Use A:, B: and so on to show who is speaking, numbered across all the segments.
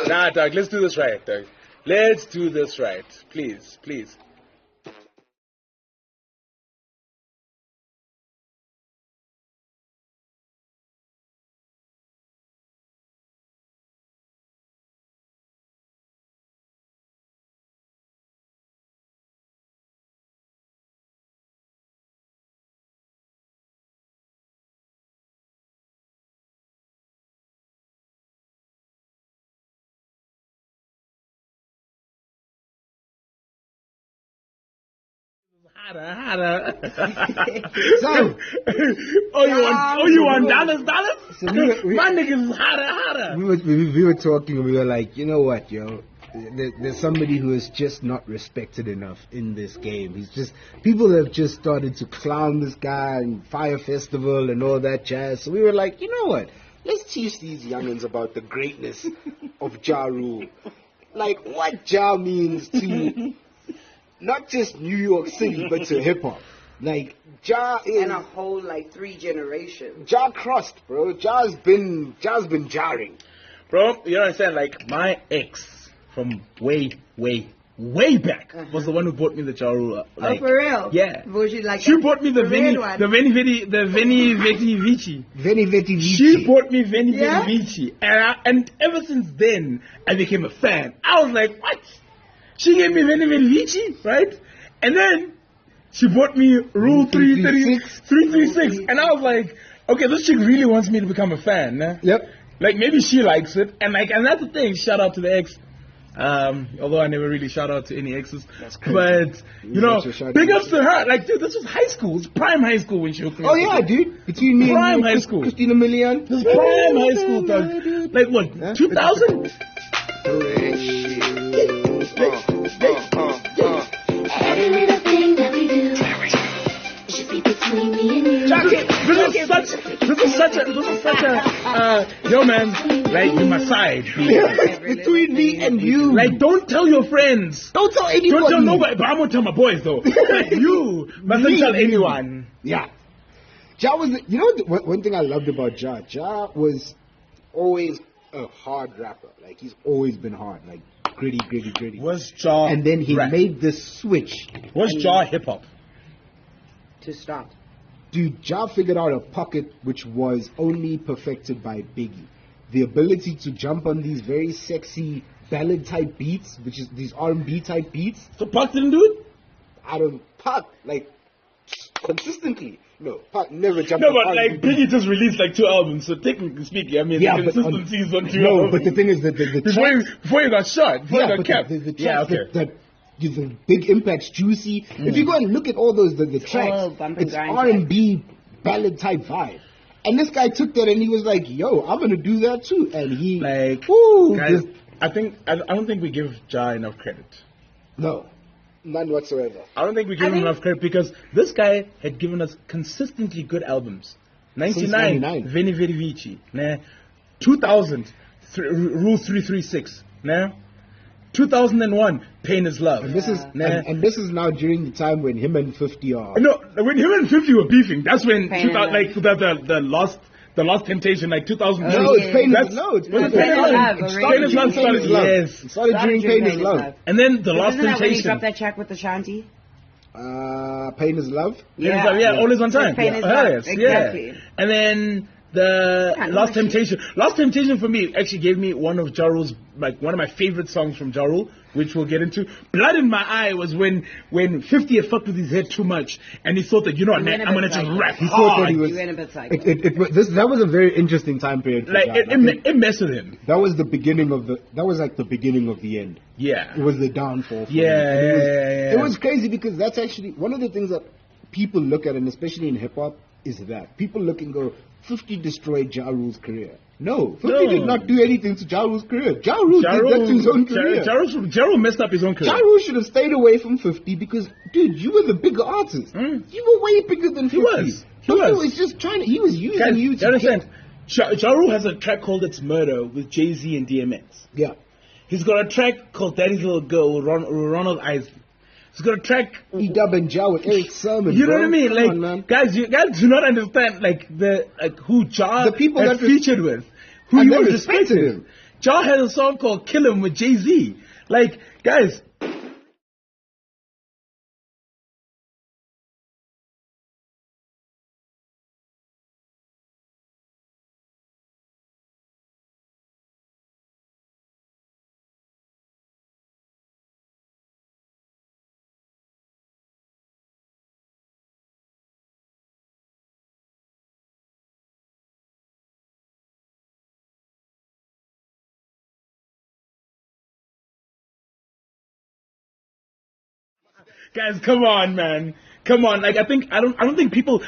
A: Nah, dog, let's do this right, dog. Let's do this right. Please, please. Hotter.
B: So,
A: you want dollars?
B: So
A: My niggas is hotter.
B: we were talking, we were like, you know what, yo? There's somebody who is just not respected enough in this game. People have just started to clown this guy and Fire Festival and all that jazz. So we were like, you know what? Let's teach these youngins about the greatness of Ja Rule. Like, what Ja means to not just New York City, but to hip-hop. Like, Ja is...
C: And a whole, 3 generations.
B: Ja crust, bro. Ja's been jarring.
A: Bro, you know what I'm saying? Like, my ex from way back was the one who bought me the Ja Rule.
C: Oh, for real?
A: Yeah.
C: Was she like
A: she bought me the Veni Veti Vici.
B: Veni Veti Vici.
A: She bought me Veni Veti Vici. And ever since then, I became a fan. I was like, what? She gave me Veni Veti Vici, right? And then she bought me Rule 336. And I was like, okay, this chick really wants me to become a fan. Eh?
B: Yep.
A: Like, maybe she likes it. And that's the thing. Shout out to the ex. Although I never really shout out to any exes.
B: That's crazy.
A: But, big ups to her. Like, dude, this was high school. It was prime high school when she hooked me up.
B: Oh, yeah, dude. Between me
A: prime
B: and
A: high school.
B: Christina Milian.
A: This was prime high school, dog. Like, what, 2000?
D: Every little thing that we do should be between me and you.
A: This is such a yo man, like, you my side.
B: Between me and you.
A: Like, don't tell your friends.
B: Don't tell anyone.
A: Don't tell nobody, but I'm gonna tell my boys though. Like, you mustn't tell anyone.
B: Yeah. Ja was, one thing I loved about Ja was always a hard rapper. Like, he's always been hard. Like, gritty.
A: Was Ja
B: And then he
A: rap?
B: made this switch.
A: Was Ja hip hop?
C: To start.
B: Dude, Ja figured out a pocket which was only perfected by Biggie. The ability to jump on these very sexy ballad type beats, which is these R&B type beats.
A: So Pac didn't do it?
B: Pac, like, consistently. No, Pac never jumped
A: No,
B: on
A: but
B: R&B
A: like, Biggie just released like 2 albums, so technically speaking, I mean,
B: Yeah,
A: the
B: but
A: consistency is on 2
B: No,
A: albums.
B: but the thing is that the
A: Before you got shot, before you got
B: but
A: capped.
B: the tracks
A: Yeah, okay.
B: that the Big Impact's Juicy. If you go and look at all those the tracks,
C: bump and
B: it's
C: grind
B: R&B ballad type vibe. And this guy took that and he was like, "Yo, I'm gonna do that too." And he
A: Like,
B: woo,
A: guys,
B: this-
A: I don't think we give Ja enough credit.
B: no, none whatsoever.
A: I don't think we give him enough credit because this guy had given us consistently good albums. 99,
B: 99.
A: Veni Vidi Vici. Nah. 2000, Rule 336. Nah. 2001, Pain is Love.
B: And this is
A: Nah.
B: and this is now during the time when him and 50 are.
A: No, when him and 50 were beefing, that's when
C: Pain
A: 2000, like the lost temptation, like 2002.
B: No, it's Pain
A: That's-
B: is Love.
A: was it Pain is Love?
B: It
A: Pain is Love
B: during
A: started, yes.
B: It started during Pain is Love.
A: And then the Lost
C: Isn't that when he
A: Temptation.
C: dropped that track with the Shanti?
B: Pain is Love.
A: Yeah, always on time.
C: Pain is
A: Oh,
C: Love,
A: yes,
C: exactly.
A: yeah. And then the
C: Yeah,
A: Lost
C: no,
A: Temptation. Lost Temptation for me actually gave me one of Ja Rule's, like one of my favorite songs from Ja Rule, which we'll get into. Blood in My Eye was when 50 had fucked with his head too much, and he thought that, you know what, man, I'm gonna just rap
B: He thought that he
A: hard.
B: was.
C: You went a bit psycho.
B: That was a very interesting time period. For
A: Like
B: Ja.
A: it messed with him.
B: That was the beginning of the. That was like the beginning of the end.
A: Yeah.
B: It was the downfall. For
A: Yeah,
B: him. And
A: yeah.
B: It was crazy because that's actually one of the things that people look at, and especially in hip hop, is that people look and go, 50 destroyed Ja Rule's career. No, 50 did not do anything to Ja Rule's career. Ja Rule did that to his own career.
A: Ja Rule messed up his own career.
B: Ja Rule should have stayed away from 50 because, dude, you were the bigger artist. You were way bigger than 50.
A: He was.
B: 50 was just trying to. He was using
A: Guys,
B: you
A: you
B: to
A: understand? Ja Rule has a track called It's Murder with Jay-Z and DMX.
B: Yeah.
A: He's got a track called Daddy's Little Girl with Ronald Isley. He's got a track.
B: E-Dub and Ja with Eric Sermon.
A: You know
B: bro.
A: what I mean?
B: Come
A: Like,
B: on, man.
A: guys, you guys do not understand who Ja
B: The people
A: had
B: that
A: featured with, who
B: And
A: you
B: they
A: were
B: respected
A: respected
B: him.
A: Ja has a song called Kill 'Em with Jay-Z. Like, guys. Guys, come on, man. Come on. Like, I don't think people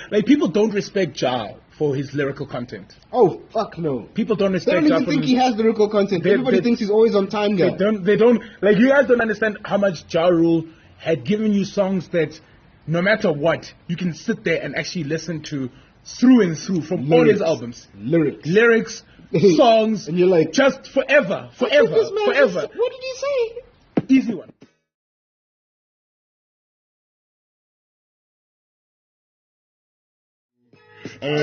A: don't respect Ja for his lyrical content.
B: Oh, fuck no.
A: People don't
B: They
A: respect
B: don't
A: Ja
B: even
A: for
B: think he has lyrical content. Everybody thinks he's always on time, guy.
A: They don't, like, you guys don't understand how much Ja Rule had given you songs that no matter what, you can sit there and actually listen to through and through from all his albums. Lyrics, songs,
B: and you're like,
A: just forever.
B: What did he say?
A: Easy one. And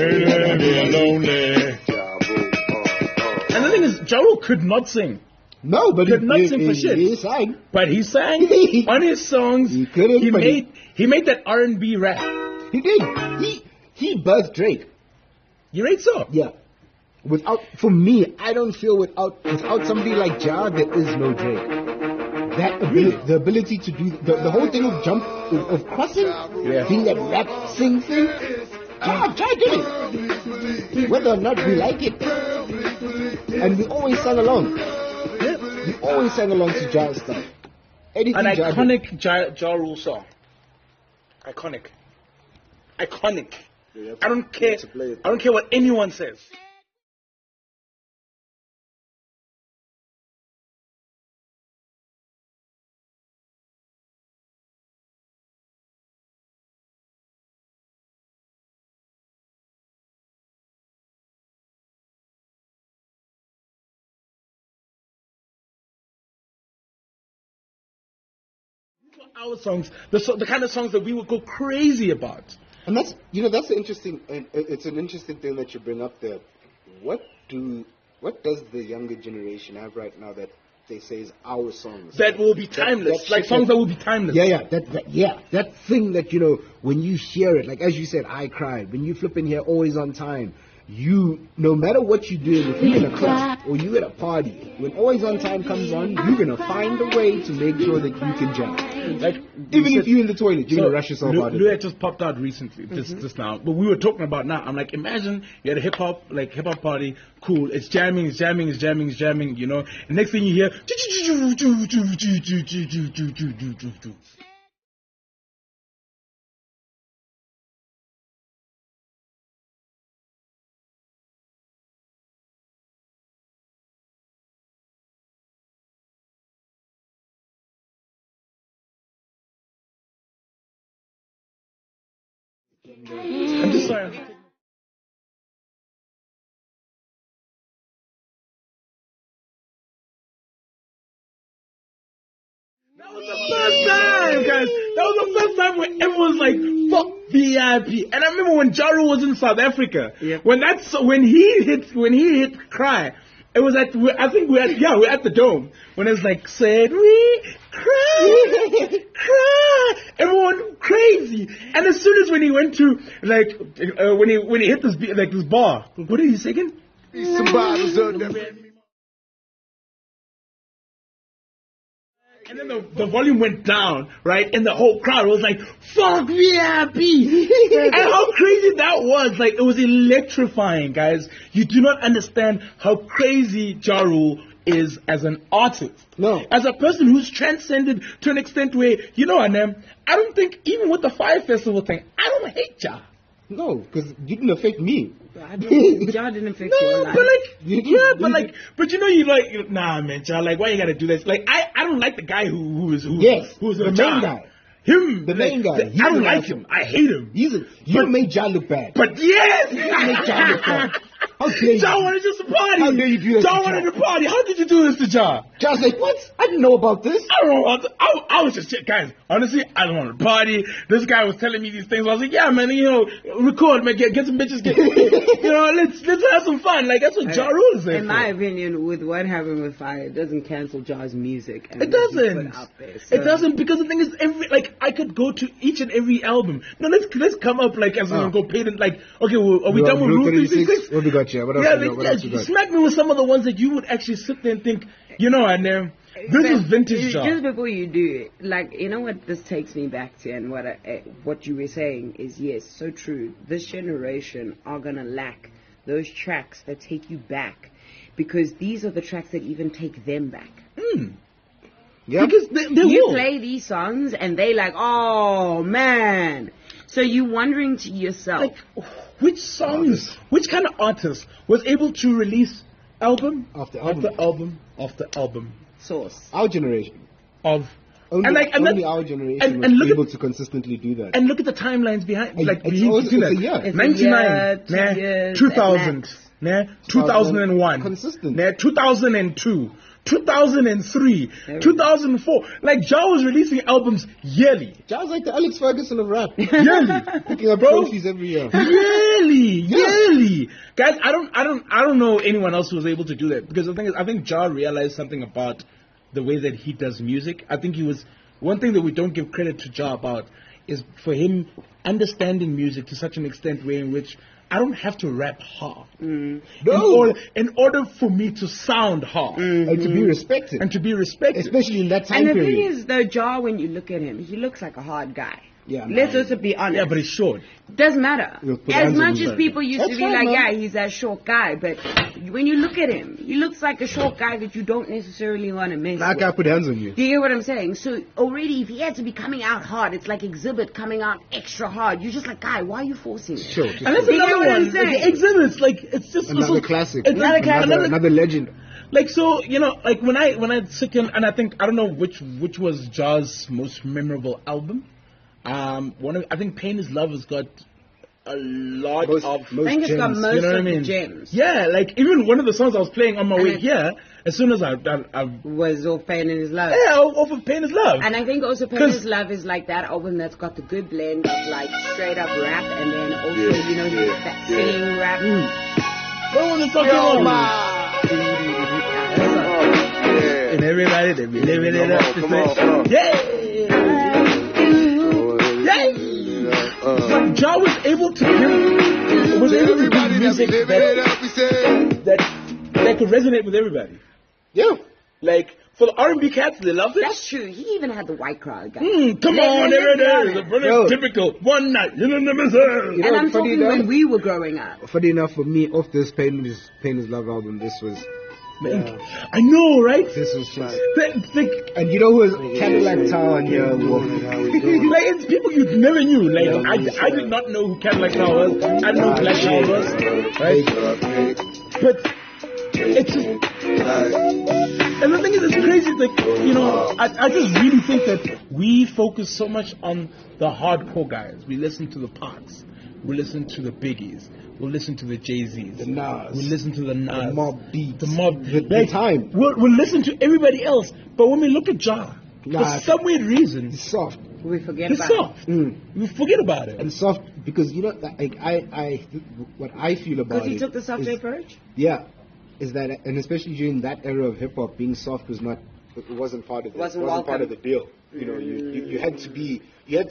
A: the thing is, Ja Rule could not sing.
B: No, but
A: could not sing for shit.
B: He sang.
A: But he sang on his songs. He made that R&B rap.
B: He did. He birthed Drake.
A: You rate so?
B: Yeah. For me, I don't feel without somebody like Ja, there is no Drake. That ability, the ability to do the whole thing of crossing, being that rap sing thing. Ja did it. Whether or not we like it, and we always sang along. We always sang along to Ja stuff. Anything
A: An iconic Ja Rule song. Iconic. I don't care. I don't care what anyone says. Our songs, the kind of songs that we would go crazy about.
B: And that's the interesting, and it's an interesting thing that you bring up there. What does the younger generation have right now that they say is our songs
A: that will be timeless, like songs that will be timeless?
B: That thing that when you hear it, like as you said, I cried. When you flip in here, always on time. No matter what you're doing, if you're in a club or you at a party, when Always On Time comes on, you're gonna find a way to make sure that you can jump. Like even if you're in the toilet, you're gonna rush yourself out of it.
A: Luet just popped out recently, just now. But we were talking about now. I'm like, imagine you're at a hip hop party, cool. It's jamming. And next thing you hear. I'm just sorry. That was the first time, guys. That was the first time where everyone was like, "Fuck VIP." And I remember when Ja Rule was in South Africa. Yeah. When he hit Cry. It was we're at the Dome when it's like, said we cry, everyone crazy. And as soon as when he went to when he hit this bar, what did he say again? And then the volume went down, right? And the whole crowd was like, fuck VIP! And how crazy that was. Like, it was electrifying, guys. You do not understand how crazy Ja Rule is as an artist.
B: No.
A: As a person who's transcended to an extent where, Anem, I don't think, even with the Fire Festival thing, I don't hate Ja.
B: No, because it didn't affect me.
C: Ja didn't affect your life.
A: Nah, man, Ja, like, why you gotta do this? Like, I don't like the guy who's the
B: main guy.
A: Him,
B: the main guy.
A: I don't like him. I hate him.
B: You made Ja look bad.
A: But yes,
B: you made Ja look bad. How dare you?
A: Ja wanted just to party.
B: How dare you do that
A: Ja
B: to
A: wanted
B: Ja?
A: to party. How did you do this to Ja?
B: Ja's like, what? I didn't know about this.
A: I don't know. I was just, guys, honestly, I don't want to party. This guy was telling me these things. I was like, yeah, man, record, man, get some bitches, let's have some fun. Like, that's what Ja Rule is saying.
C: In my opinion, with what happened with Fire, it doesn't cancel Ja's music. And
A: It doesn't.
C: what he put out there, so.
A: It doesn't, because the thing is, I could go to each and every album. No, let's come up as we go paid it. Like, okay, well, are we done with Rule 366?
B: What we got here? What else we got? What else we got?
A: Smack me with some of the ones that you would actually sit there and think, and this is vintage Ja.
C: Just before you do it, like, you know what this takes me back to, and what you were saying is, yes, so true. This generation are gonna lack those tracks that take you back, because these are the tracks that even take them back.
B: Yeah.
A: Because they
C: You
A: will.
C: play these songs and they like, oh man. So you're wondering to yourself,
A: Like, which songs, which kind of artist was able to release album
B: After
A: after album after album
C: Source.
B: Our generation.
A: of
B: Only our generation was able to consistently do that.
A: and look at the timelines behind, like
B: it's
A: behind
B: also-
A: between
B: it's a
A: that.
B: year.
C: It's a
A: 99,
C: year, 2 years,
A: 2000,
C: at max.
A: 2001,
B: Consistent.
A: 2002, 2003, 2004. Like, Ja was releasing albums yearly.
B: Ja's like the Alex Ferguson of rap.
A: Yearly.
B: Picking up
A: Bro.
B: trophies every year.
A: Yearly. Guys, I don't know anyone else who was able to do that, because the thing is, I think Ja realized something about the way that he does music. I think one thing that we don't give credit to Ja about is for him understanding music to such an extent way in which I don't have to rap hard
B: No.
A: in order for me to sound hard
B: And to be respected.
A: and to be respected.
B: Especially in that time
C: And the
B: period.
C: thing is, though, Ja, when you look at him, he looks like a hard guy.
B: Yeah,
C: Let's
B: man.
C: also be honest.
A: Yeah, but it's short.
C: Doesn't matter.
B: We'll put
C: As
B: hands on
C: much
B: him.
C: as people used
B: That's
C: to be
B: fine,
C: like,
B: man.
C: yeah, he's that short guy, but when you look at him, he looks like a short guy that you don't necessarily want to mess
B: That
C: with.
B: guy put hands on you.
C: Do you hear what I'm saying? So already, if he had to be coming out hard, it's like Exhibit coming out extra hard. You're just like, guy, why are you forcing it?
B: Sure.
A: And that's
C: You get
A: another
C: what I'm
A: one.
C: saying?
A: Exhibits, like, it's just
B: Another classic.
A: It's like
B: Another legend.
A: Like, so, like when I sit in, and I don't know which was Ja's most memorable album. I think Pain is Love has got a lot
B: Most
A: of.
C: I think it's got
B: gems.
C: most
A: You know what I
C: of the
A: mean?
C: gems.
A: Yeah, like even one of the songs I was playing on my way
C: it-
A: here, as soon as I
C: Was all Pain in His Love.
A: off of Pain is Love.
C: And I think also Pain
A: 'Cause-
C: is Love is like that album that's got the good blend of like straight up rap and then also, that singing rap.
A: What was the song? And everybody, they be living it up to say, But Ja was able to do music that could resonate with everybody.
B: Yeah.
A: Like, for the R&B cats, they loved it.
C: That's true. He even had the white crowd guy.
A: Come on, there it is. A brilliant, typical one night in the Missouri.
C: And I'm
B: funny
C: talking
B: enough-
C: when we were growing up.
B: Funny enough, for me, off this Pain is Love album, this was
A: I know, right?
B: just.
A: Like,
B: And you know who was Cadillac Tower and Wolf?
A: it's people you never knew. Like, I did not know who Cadillac Tower was. I didn't know who Black Tower was. Right? But it's just. And the thing is, it's crazy. Like, I just really think that we focus so much on the hardcore guys. We listen to the Parks. We listen to the Biggies. We'll listen to the Jay-Z's.
B: The Nas.
A: We'll listen to the Nas.
B: The Mobb Deeps.
A: The Mobb.
B: The time.
A: We'll listen to everybody else. But when we look at Ja,
B: Nah,
A: for some weird reason,
B: It's soft.
C: We forget
A: it's
C: about
A: soft. We forget about it.
B: And soft because, like, what I feel about
C: Because he
B: it
C: took the soft
B: is-
C: approach?
B: Yeah, is that, and especially during that era of hip hop, being soft was not, it wasn't part of the,
C: Wasn't
B: part
C: welcome.
B: of the deal. You had to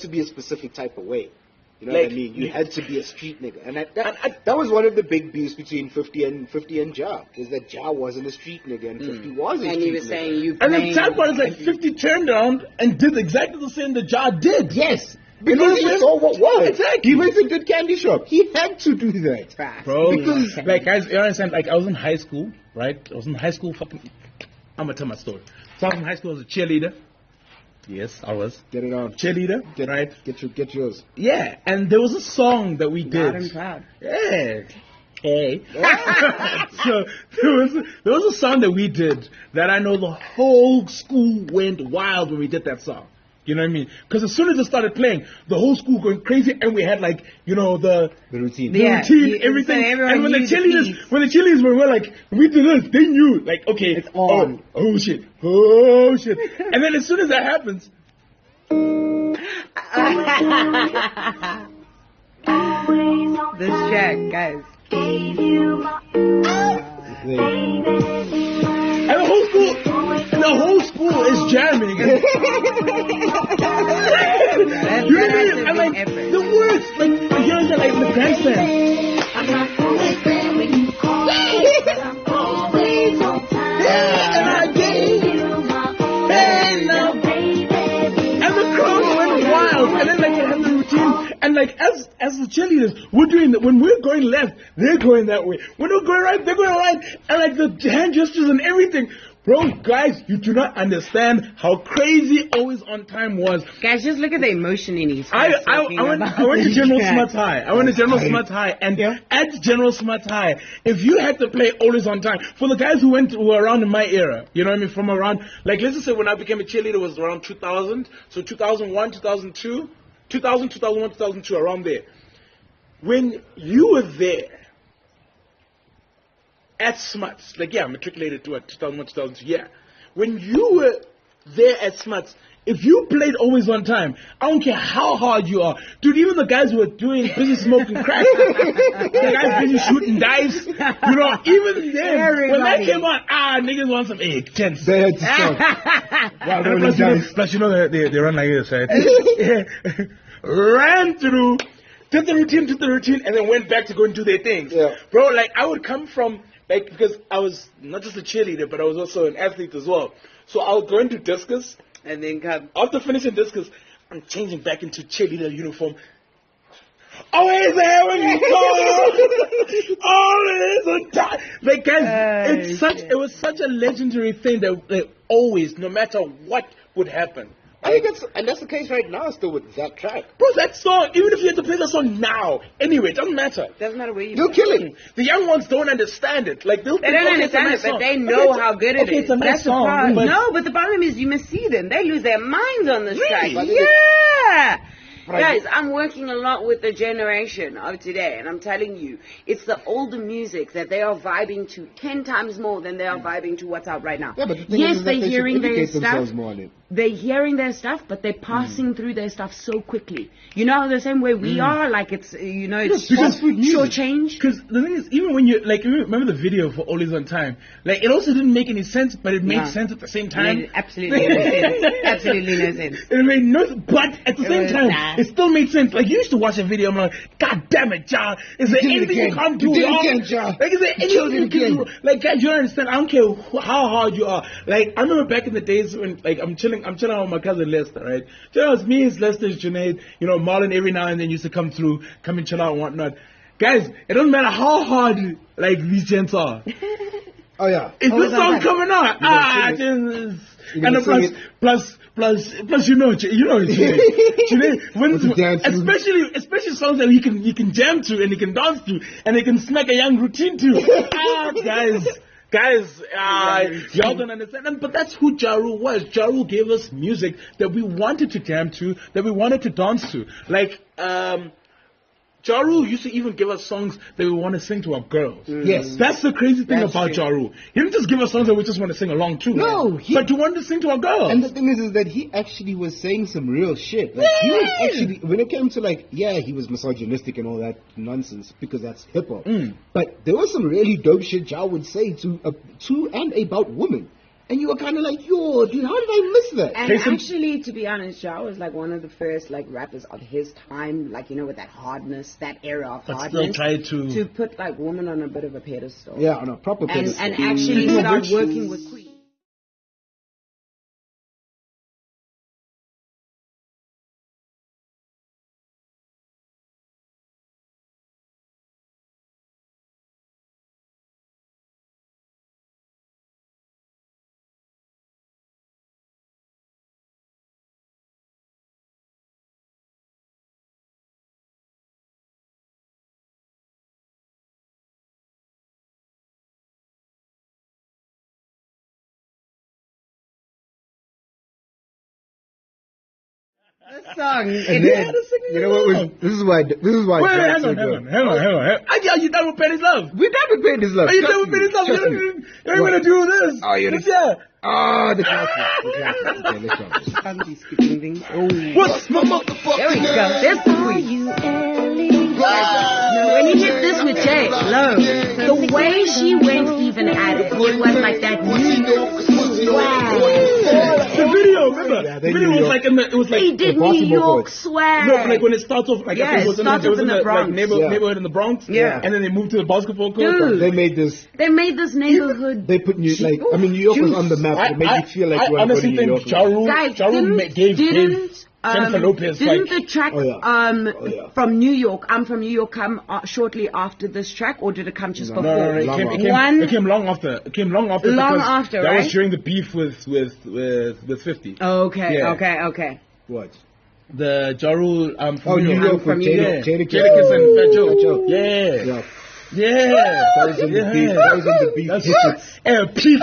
B: be a specific type of way. You know
A: Like,
B: what I mean? You had to be a street nigga, and that was one of the big beefs between 50 and Ja, is that Ja wasn't a street nigga and 50 was a
C: And
B: street
C: he was
B: nigga.
C: saying you
A: And the
C: playing-
A: sad part is like 50 turned around and did exactly the same that Ja did.
B: Yes, because he saw what was.
A: Exactly.
B: He went to Good Candy Shop. He had to do that.
C: Facts.
A: Bro,
B: Because-
A: like, guys, you understand, like, I was in high school, right? I was in high school I'm gonna tell my story. So I was in high school as a cheerleader. Yes, I was.
B: Get it on.
A: Cheerleader, right?
B: Get yours.
A: Yeah, and there was a song that we did.
C: Loud and proud.
A: Yeah. Hey. So there was a song that we did that I know the whole school went wild when we did that song. You know what I mean? Because as soon as it started playing, the whole school going crazy, and we had like, you know, the
B: routine.
A: routine, everything.
C: So everyone
A: And when the
C: knew the
A: cheerleaders,
C: piece.
A: were like, we did this, they knew, like, okay,
C: It's on.
A: Oh shit, and then as soon as that happens,
C: This track, guys.
A: and the whole school is jamming. And you know what I mean? And like the words, like the girls are like in the grandstand.
D: I'm not always there when you call me, but I'm always on time.
A: And I gave
D: You my all,
A: and
D: baby.
A: the crowd went wild. And then like they have the routine. And like as the cheerleaders, we're doing that. When we're going left, they're going that way. When we're going right, they're going right. And like the hand gestures and everything. Bro, guys, you do not understand how crazy Always On Time was.
C: Guys, just look at the emotion in his face.
A: I went to General Smuts High. I went to General
B: High.
A: Smuts High, and at General Smuts High, if you had to play Always On Time, for the guys who were around in my era, you know what I mean, from around, like let's just say when I became a cheerleader it was around 2000, so 2001, 2002, 2000, 2001, 2002, around there. When you were there at Smuts, like yeah, matriculated to 2001, 2002, yeah. When you were there at Smuts, if you played Always On Time, I don't care how hard you are. Dude, even the guys who were busy smoking crack, the guys busy shooting dice, you know, even them, when that came on, niggas want some egg, tense.
B: They had to stop. Wow,
A: And plus, you know, they run like this, right? Ran through, did the routine, and then went back to go and do their things.
B: Yeah.
A: Bro, like, I would come from, like, because I was not just a cheerleader, but I was also an athlete as well. So I would go into discus.
C: And then come.
A: After finishing discus, I'm changing back into cheerleader uniform. Always there when you call. Always on time. Like guys, it was such a legendary thing that like, always, no matter what would happen.
B: I think that's the case right now still with that track.
A: Bro, that song, even if you had to play that song now, anyway, it doesn't matter.
C: Doesn't matter where you
B: You'll kill it.
A: The young ones don't understand it. Like
C: They don't understand it, but they know how good it is.
A: It's a nice
C: That's the
A: song,
C: problem.
A: but-
C: No, but the problem is you must see them. They lose their minds on this track.
A: Really?
C: Yeah.
B: Right.
C: Guys, I'm working a lot with the generation of today, and I'm telling you, it's the older music that they are vibing to 10 times more than they are vibing to what's out right now.
B: Yeah, but the thing
C: yes,
B: is that
C: they're
B: they
C: hearing
B: should
C: their
B: educate
C: stuff.
B: themselves more on it.
C: They're hearing their stuff, but they're passing through their stuff so quickly. You know, the same way we are, like it's, you know, it's
A: because
C: short change.
A: Because the thing is, even when you, like, remember the video for Always On Time, like, it also didn't make any sense, but it made
C: No.
A: sense at the same time.
C: Made absolutely no sense. Absolutely no sense.
A: It made no, but at the
C: It
A: same
C: was
A: time,
C: that.
A: it still made sense. Like, you used to watch a video, I'm like, God damn it, John. Is there
B: did it
A: anything you
B: again.
A: can't do
B: You did it
A: wrong?
B: again, John.
A: Like, is there
B: killed
A: anything
B: it
A: you can
B: again.
A: do? Like, guys, you don't understand. I don't care how hard you are. Like, I remember back in the days when, like, I'm chilling out with my cousin Lester, right? So it was me, it's Lester, it's Junaid, you know, Marlon every now and then used to come through, come and chill out and whatnot. Guys, it doesn't matter how hard, like, these gents are.
B: Oh yeah.
A: If
C: Always
A: this
C: on
A: song's
C: time.
A: coming out,
B: You're gonna sing it.
A: plus, you know, Junaid,
B: With the dance room.
A: especially songs that he can jam to and he can dance to and he can smack a young routine to. Guys, y'all don't understand. But that's who Ja Rule was. Ja Rule gave us music that we wanted to jam to, that we wanted to dance to. Like, Ja Rule used to even give us songs that we want to sing to our girls.
B: Yes.
A: That's the crazy thing
C: That's
A: about
C: true.
A: Ja Rule. He didn't just give us songs that we just want to sing along to.
B: No,
A: but to want to sing to our girls.
B: And the thing is that he actually was saying some real shit. Like, he was actually, when it came to like, yeah, he was misogynistic and all that nonsense because that's hip hop. But there was some really dope shit Ja would say to and about women. And you were kind of like, yo, dude, how did I miss that?
C: And
A: Jason-
C: actually, to be honest, Ja was like one of the first like rappers of his time, like, you know, with that hardness, that era of
A: But still
C: hardness,
A: tried to
C: put like women on a bit of a pedestal.
B: Yeah, on a proper
C: And
B: pedestal.
C: actually start working with queens. Song.
B: And then, you know what was, this is why
A: Wait,
B: Jack's
A: hang
B: so
A: on.
B: good.
A: Are you done with Penny's Love?
B: We're done with Pain Is Love.
A: Are you
B: Trust
A: done with
B: me.
A: Penny's Love?
B: Trust me.
A: You ain't gonna do this.
B: Oh, you're
A: This year.
B: Oh, the classic. Okay, let's go.
C: Can't be speaking things.
A: What's my motherfucker?
C: There we go. There's the queen. Now, when you hit this with Jay, love, the way she went even at it was like that swag.
A: The video, remember?
B: Yeah,
A: The video was like in the, it was like
C: He did
B: Baltimore
C: New York
B: boys.
C: swag.
A: no, like when it starts off, like
C: Yeah,
A: I think
C: it
A: it was
C: starts
A: it
C: off
A: was
C: in the
A: like,
C: Bronx.
A: neighborhood in the Bronx.
C: Yeah.
A: And then they moved to the basketball court.
C: Dude.
B: They made this.
C: They made this neighborhood.
B: They put New New York was on the map. It made you feel like you
A: I
B: were going
A: honestly
B: to New
A: think
B: York.
C: Guys,
A: Ja Rule gave Jennifer Lopez
C: didn't
A: like
C: the track
B: yeah.
C: from New York, I'm from New York, come shortly after this track, or did it come just before?
A: no, it
B: Long
A: came,
B: after.
A: it came long after. It came long after.
C: Long
A: because
C: after,
A: that
C: right?
A: was during the beef with 50.
C: Okay,
A: Yeah.
C: okay.
B: What?
A: The Ja Rule from
B: New York
C: from
B: with
C: New
A: Yeah.
C: York.
A: Jadakiss and Fat Joe.
B: Fat Joe.
A: Yeah.
B: Yeah. That was in the beef. That was in the beef.
A: That's peak.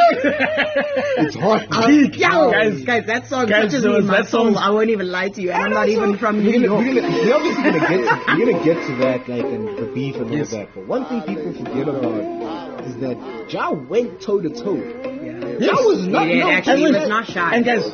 B: It's hot.
A: Peak.
C: Guys, that song
A: guys,
C: touches
A: there
C: me in
A: was
C: my
A: that
C: soul.
A: song-
C: I won't even lie to you, and I'm not even from New York.
B: We're obviously gonna get to that, like, and the beef and
A: Yes.
B: all that. But one thing people forget about is that Ja went toe to toe. Ja was not.
C: He did,
B: no,
C: actually, he
B: and
C: was not shy.
A: And guys,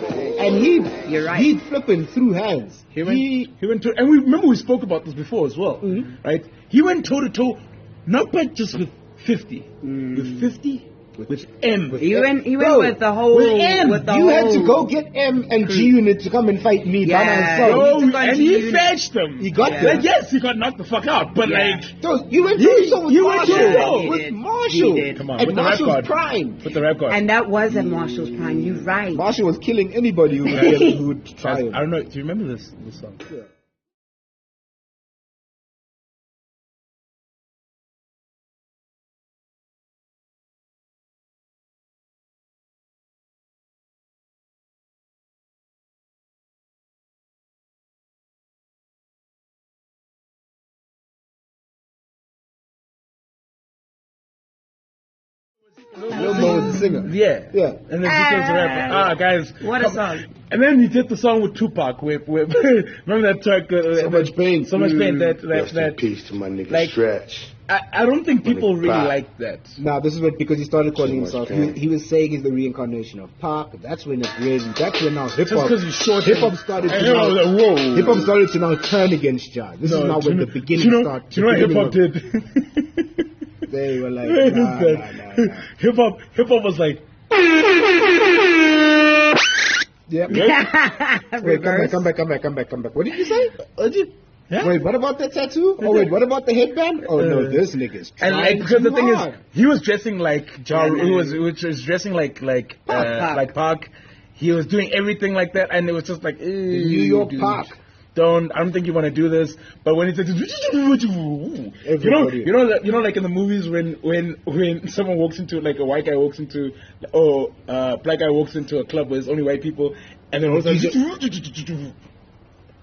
C: You're right.
B: he flipping through hands.
A: he went to, and we remember we spoke about this before as well, right? He went toe to toe, not but just with 50, with 50, with M.
C: He went
B: Bro,
C: with the whole.
B: with M.
C: With the
B: You had to
C: whole-
B: go get M and G Unit to come and fight me by
C: Yeah.
B: myself.
A: Oh,
C: took on
A: and
C: G
A: he
C: Unit.
A: fetched them.
B: He got
C: Yeah.
B: them.
A: Like, yes, he got knocked the fuck out, but
C: Yeah.
A: like,
B: So you went toe to toe with
A: You went toe to toe.
B: Marshall.
C: He
B: With
C: did.
B: Marshall.
C: He did.
A: come on,
B: At
A: with the rap
B: Marshall's
A: card,
B: prime.
A: with the rap card.
C: And that was at Marshall's prime. You're right.
B: Marshall was killing anybody who would try
A: Guys,
B: him.
A: I don't know. Do you remember this song?
B: Yeah. Lil Mo was the singer.
A: Yeah.
B: Yeah.
A: And then just as a rapper. Guys.
C: What a song.
A: And then he did the song with Tupac. With remember that track?
B: So Much Pain.
A: So much pain.
E: Rest in
A: That
E: peace to my nigga
A: like-
E: Stretch.
A: I don't think people really
E: Pac.
A: like that.
B: Now this is what, because he started calling
E: Too much
B: himself. He,
E: pain.
B: he was saying he's the reincarnation of Pac. That's when it really. That's when now hip
A: Just
B: hop.
A: because he's short.
B: Hip hop started
A: And
B: to
A: I was
B: now.
A: like, whoa.
B: Hip hop started to now turn against Ja. This is now when the beginning started.
A: Do you know what hip hop did?
B: They were like,
A: This
B: nah.
A: Hip hop was like,
B: Yep. Wait,
C: Reverse.
B: come back. What did you say?
A: yeah.
B: Wait, what about that tattoo? Oh wait, what about the headband? Oh no, this nigga's
A: And
B: trying
A: like, because the
B: too
A: thing
B: hard.
A: is, he was dressing like Ja Rule,
C: Yeah,
A: which was dressing like
C: Pac.
A: Pac. He was doing everything like that, and it was just like,
B: New York
A: dude,
B: Pac.
A: I don't think you want to do this. But when he said,
B: Everybody.
A: you know, like in the movies when someone walks into, like a white guy walks into, or black guy walks into a club where there's only white people, and then all of a sudden,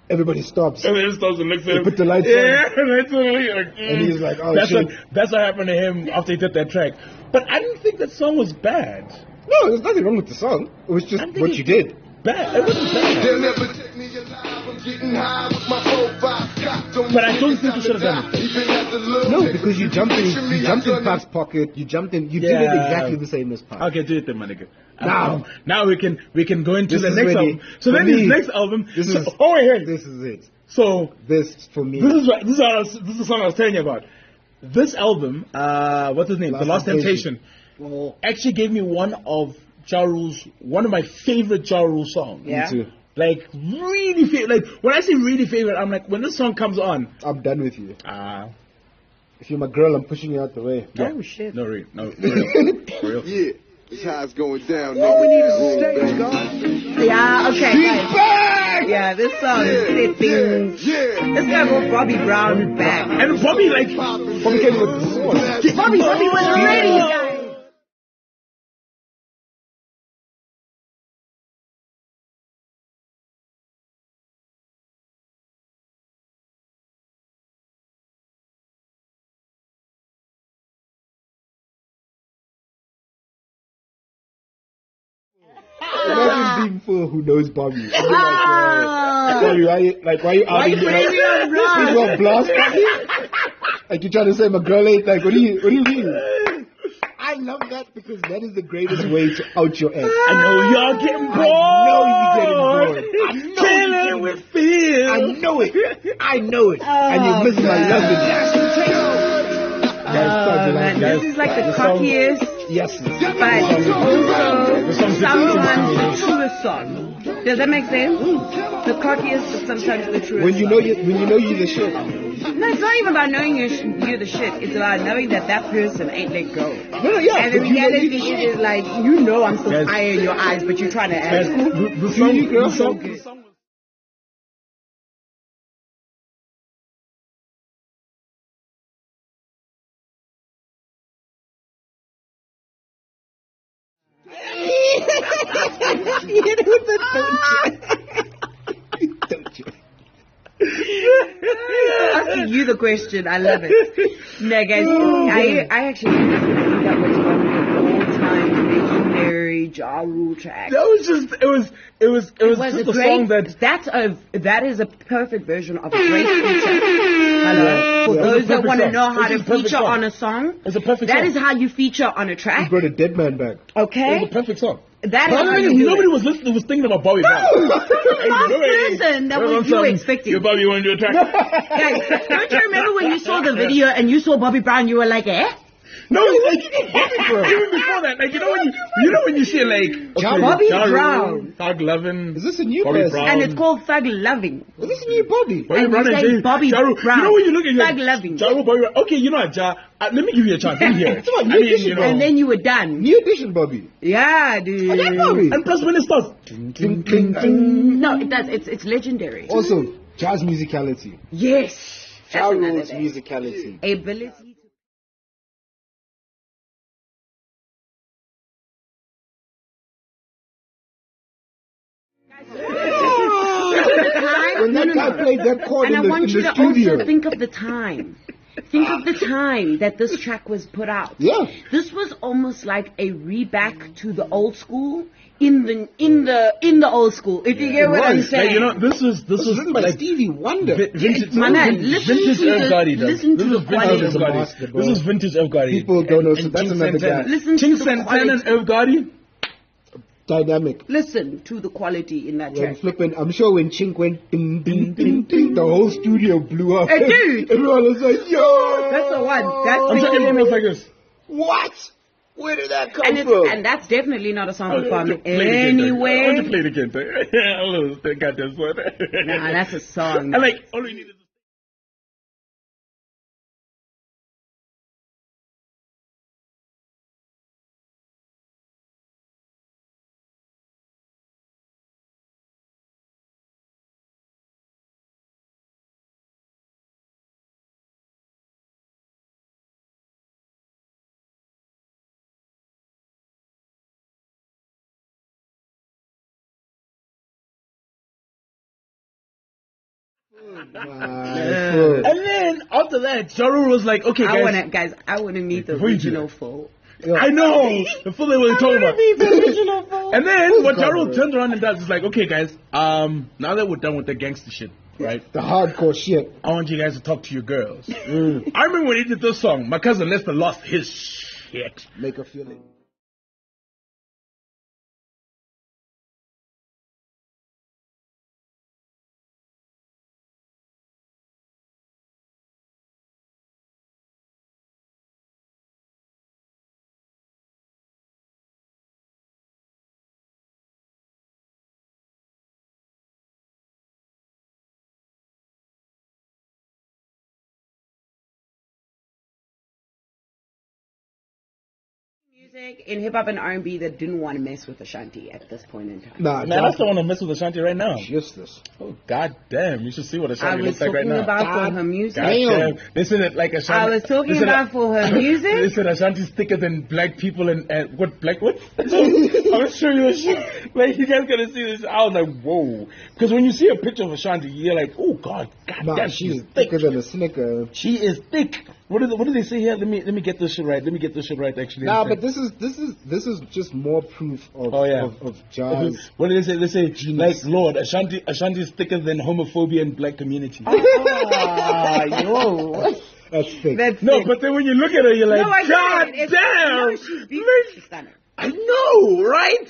B: Everybody stops.
A: and then stops and looks at him.
B: put the lights on.
A: Yeah, lights on. Like,
B: And he's like, oh,
A: that's
B: shit.
A: that's what happened to him after he did that track. But I didn't think that song was bad.
B: No, there's nothing wrong with the song. It was just
A: I think
B: what
A: it-
B: you did.
A: Bad. It wasn't bad.
E: They'll never take me alive. I'm getting high with my profile cocked.
A: But I don't think you should have done it.
E: Even at the low,
B: No, because you jumped in Pac's pocket. You did it
A: Yeah.
B: exactly the same as Pac.
A: Okay, do it then, my nigga.
B: Now.
A: Now we can go into
B: This
A: the
B: is
A: next
B: really-
A: album. So
B: for
A: then
B: me,
A: his next album.
B: this
A: so,
B: is-
A: oh wait,
B: This is it.
A: so
B: This for me.
A: this is the song I was telling you about. This album, what's his name? The Lost Temptation. Actually gave me one of my favorite Ja Rule songs.
C: Yeah.
B: Me too.
A: Like really favorite. Like when I say really favorite, I'm like when this song comes on.
B: I'm done with you.
A: Ah.
B: If you're my girl, I'm pushing you out the way.
A: Yeah.
C: Oh, shit.
A: No, real. No, for real. For real.
E: yeah, it's how it's going down. All we need is a stage,
C: Yeah, okay, guys. Yeah, this song is things.
E: Yeah.
C: This guy brought Bobby Brown back.
A: And Bobby, like,
B: Bobby came with the sword.
C: Bobby was ready, guys.
B: human being for who knows Bobby. I'd be Bobby, why you outing me? You want blast Bobby? Like you're trying to say my girl ain't like, what do you mean? I love that because that is the greatest way to out your ex.
A: I know y'all getting bored.
B: I know with fear. I know it. And you're missing my loving.
C: Man, this is like the cockiest,
B: Yes.
C: but also sometimes the truest song. Does that make sense? The cockiest, but sometimes the truest.
B: When you know you're the shit.
C: No, it's not even about knowing you're the shit. It's about knowing that person ain't let go.
B: No, yeah.
C: And the reality is like, I'm still fire in your eyes, but you're trying to act.
A: The song.
B: Don't you?
C: Asking you the question, I love it. No, guys, I actually think that was one of the all-time legendary Ja Rule tracks.
A: That was just it was just a song
C: that is a perfect version of a great feature. Hello. For those that want to know how to feature on a song,
A: it's a perfect
C: that
A: song.
C: is how you feature on a
B: You
C: track.
B: brought a dead man back.
C: Okay?
A: It was a perfect song.
C: That is how you do
A: Nobody
C: it.
A: was listening. Was thinking about Bobby Brown.
C: Person that was you expecting.
A: You Bobby want to do a track?
C: Guys, don't you remember when you saw the video and you saw Bobby Brown, you were like, eh?
A: No, like Bobby Brown. Even before that, like when you see like
C: Bobby Brown.
A: Thug Lovin'.
B: Is this a new
A: Bobby
B: person?
A: Brown.
C: And it's called Thug Loving.
B: Is this a new Bobby?
A: Bobby
C: And
A: Brown
C: you
A: and
C: say
A: Jay-
C: Bobby
A: Ja Rule.
C: Brown.
A: You know when you look at
C: Thug Loving.
A: Ja Rule, Bobby Brown. Okay, you know what, Ja? Let me give you a chance. Let me hear it.
B: Come on, new edition,
C: And then you were done.
B: New edition Bobby.
C: Yeah, dude.
B: Bobby.
A: And plus when it starts,
C: No, it does. It's legendary.
B: Also, Ja's musicality.
C: Yes.
B: Ja
C: That's another
B: Rule's
C: thing.
B: musicality.
C: Ability to...
B: When that guy played that chord
C: And I
B: in
C: want you
B: the
C: to
B: studio.
C: also think of the time. Think of the time that this track was put out.
B: Yeah.
C: This was almost like a reback to the old school in the old school. If you get what I'm saying.
A: like, this was
B: written by
A: like
B: Stevie Wonder.
A: vintage.
C: My man, listen
A: vintage
C: to
A: Irv
C: the-
A: Gotti, though.
C: listen to
A: This
C: the
A: is vintage
C: quality.
A: Irv Gotti.
B: Master, bro.
A: This is vintage Irv Gotti.
B: People don't know, so
A: And
B: that's
A: Chink
B: another
A: Santana.
B: guy.
C: Listen to
A: Chink
C: the
A: Santana and
C: quality.
A: Irv Gotti.
B: Dynamic.
C: Listen to the quality in that
B: When
C: track.
B: flipping, I'm sure when Chink went ding ding ding ding, the whole studio blew up.
C: Hey, dude.
B: Everyone was like, "Yo!"
C: That's the one. That's
A: I'm talking almost like this.
B: What? Where did that come
C: and,
B: from?
C: and that's definitely not a song
A: Oh,
C: from
A: play it again, I
C: anywhere.
A: want to play it again. I lose. They got this one.
C: Nah, that's a song.
A: And like, all we need is.
B: Man,
A: And then after that, Ja Rule was like, okay, guys.
C: I wanna meet the
A: Before you do
C: original
A: that.
C: foe.
A: I know. Before they were talking about. And then what Ja Rule
B: God,
A: turns around and does is like, okay, guys. Now that we're done with the gangster shit, right?
B: the hardcore shit.
A: I want you guys to talk to your girls. I remember when he did this song, my cousin Lester lost his shit.
B: Make her feel it.
C: Music in hip hop and R&B that didn't want to mess with Ashanti at this point in time.
B: Nah,
A: Man, I still want to mess with Ashanti right now.
B: useless.
A: Oh, god damn. You should see what
C: I
A: Ashanti
C: was
A: looks like right
C: talking
A: now.
C: about for her music.
A: God damn. They said it like Ashanti.
C: I was talking
A: they said
C: about for her
A: They
C: music.
A: said Ashanti's thicker than black people and what? I'll show you a shit. Like, you guys gotta see this. I was like, whoa. Because when you see a picture of Ashanti, you're like, oh god
B: Nah,
A: damn,
B: she's
A: she's thick.
B: thicker than a snicker.
A: She is thick. What do they say here? Let me get this shit right. Actually.
B: Nah, but this is just more proof of of Jazz.
A: What do they say? They say like Lord Ashanti is thicker than homophobia in black community.
C: Yo.
B: That's fake.
A: But then when you look at her, you're like, God damn!
C: No, she's beautiful. She's stunning.
A: I know, right?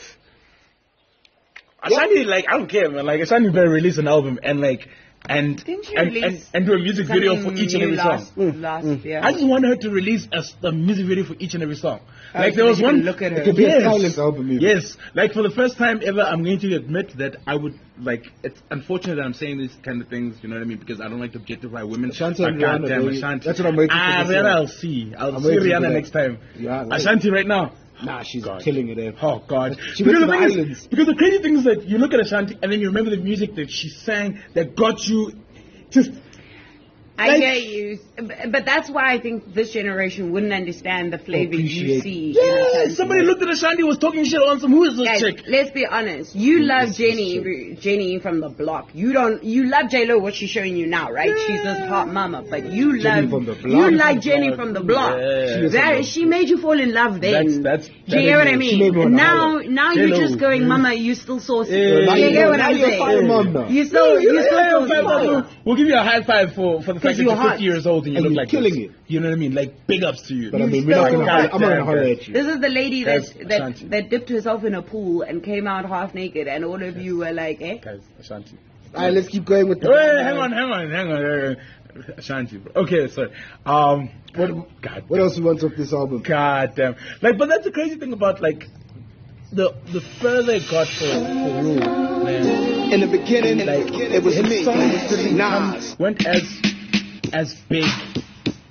A: Ashanti, like, I don't care, man. Like, Ashanti better release an album and like. And do a music video for each and every song.
C: Last year.
A: I just want her to release a music video for each and every song. Like there was one.
C: Look at her.
B: It could be a silent album. Even.
A: Yes, like for the first time ever, I'm going to admit that I would like. It's unfortunate that I'm saying these kind of things. You know what I mean? Because I don't like to objectify women.
B: Ashanti
A: but
B: and Rihanna,
A: goddamn, Ashanti.
B: that's what I'm waiting for.
A: Rihanna, I'll see Rihanna next time.
B: Yeah, like,
A: Ashanti right now.
B: Nah, she's killing it.
A: Oh God!
B: She went to the islands.
A: Because the crazy thing is that you look at Ashanti and then you remember the music that she sang that got you. Just
C: I hear you, but that's why I think this generation wouldn't understand the flavor you see.
A: Yeah, somebody looked at Ashanti was talking shit on some. Who is this chick?
C: Let's be honest. You love Jenny from the block. You love J-Lo. What she's showing you now, right? Yeah. She's this hot mama, but you like Jenny from the block. Yeah. She made you fall in love then. Do you get what I mean? Now you're just going, mama. You still saucy. You get what I'm saying? You still saucy.
A: We'll give you a high five for the fact that you're 50 years old and you look like
B: killing
A: this. You know what I mean? Like big ups to you.
B: But I mean, I'm not gonna holler at you.
C: This is the lady that dipped herself in a pool and came out half naked, and all of you were like, eh?
A: Guys, Ashanti.
B: Alright, let's keep going with the.
A: Wait, hang on. Ashanti, bro. Okay, sorry.
B: What else you want off this album?
A: God damn. Like, but that's the crazy thing about like the further it got for Rule, man.
E: In the beginning, like it was me.
A: Went as big.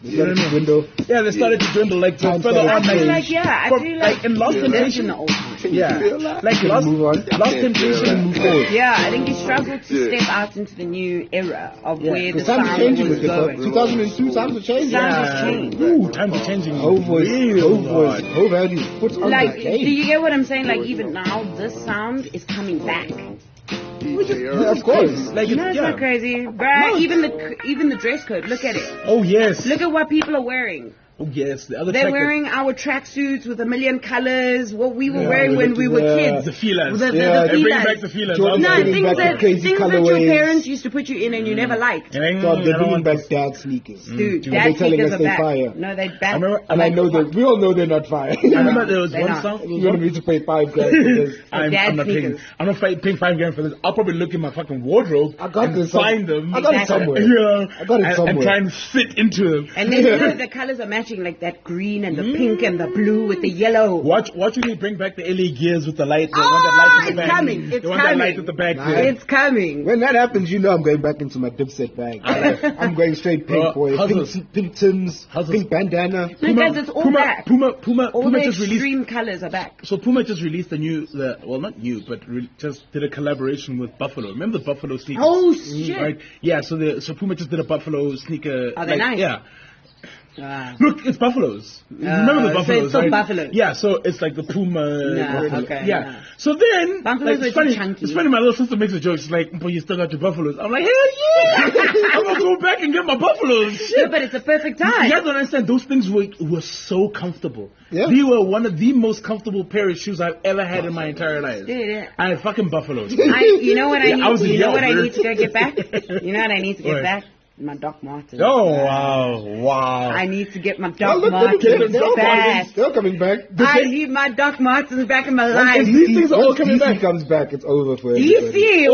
B: You know what I mean? Window.
A: Yeah, they started to dwindle like further on.
C: I feel like
A: in Lost Temptation. Yeah, like Lost Temptation moved forward.
C: Yeah, I think he struggled to step out into the new era of where the sound was going.
B: 2002, times are changing.
A: Times are changing.
B: Whole voice. Whole value.
C: Like, do you get what I'm saying? Like, even now, this sound is coming back.
B: Yeah, of course.
C: Like, it's not crazy, bruh. No. Even the dress code. Look at it.
A: Oh yes.
C: Look at what people are wearing.
A: Oh yes,
C: they're wearing our tracksuits with a million colors. What we were wearing when we were kids.
A: The feelers.
C: The
A: bring back the feelers.
C: Things that your parents used to put you in and you never liked.
B: They're bringing back dad sneakers.
C: Dude, dad sneakers are back. Fire. No, they're back.
B: I know that we all know they're not fire.
A: I remember there was one song.
B: You're gonna need to pay $5 for this.
A: I'm not paying $5 for this. I'll probably look in my fucking wardrobe and find them.
B: I got it somewhere.
A: And try and fit into them.
C: And then the colors are matching, like that green and the pink and the blue with the yellow.
A: Watch when they bring back the LA gears with the light. The one that lights at the back.
C: Coming. It's coming.
A: That light at the back.
C: It's coming.
B: When that happens, you know I'm going back into my Dipset bag. I'm going straight pink, boy. Pink Tims, pink bandana.
C: Because it's all back.
A: Puma
C: all the
A: just
C: extreme colors are back.
A: So Puma just released not new, but just did a collaboration with Buffalo. Remember the Buffalo sneakers?
C: Oh shit!
A: Right? Yeah. So Puma just did a Buffalo sneaker.
C: Are they nice?
A: Yeah. Look, it's buffaloes. Remember the buffaloes,
C: so it's
A: right?
C: Buffalo.
A: Yeah, so it's like the Puma.
C: Okay.
A: Yeah. No. So then,
C: buffaloes
A: it's funny.
C: Chunky.
A: It's funny. My little sister makes a joke. She's like, "But you still got your buffaloes." I'm like, "Hell yeah! I'm gonna go back and get my buffaloes." Shit.
C: Yeah, but it's a perfect time.
A: You guys don't understand. Those things were so comfortable.
B: Yeah.
A: They were one of the most comfortable pair of shoes I've ever had in my entire life.
C: Yeah.
A: I had fucking buffaloes.
C: You know what I need? You know what I need to go get back? You know what I need to get back? My Doc Martens.
A: Oh wow!
C: I need to get my Doc Martens back.
B: They're coming back.
C: I need my Doc Martens back in my life.
A: These things are all coming back.
B: comes back, it's over for everybody.
C: DC!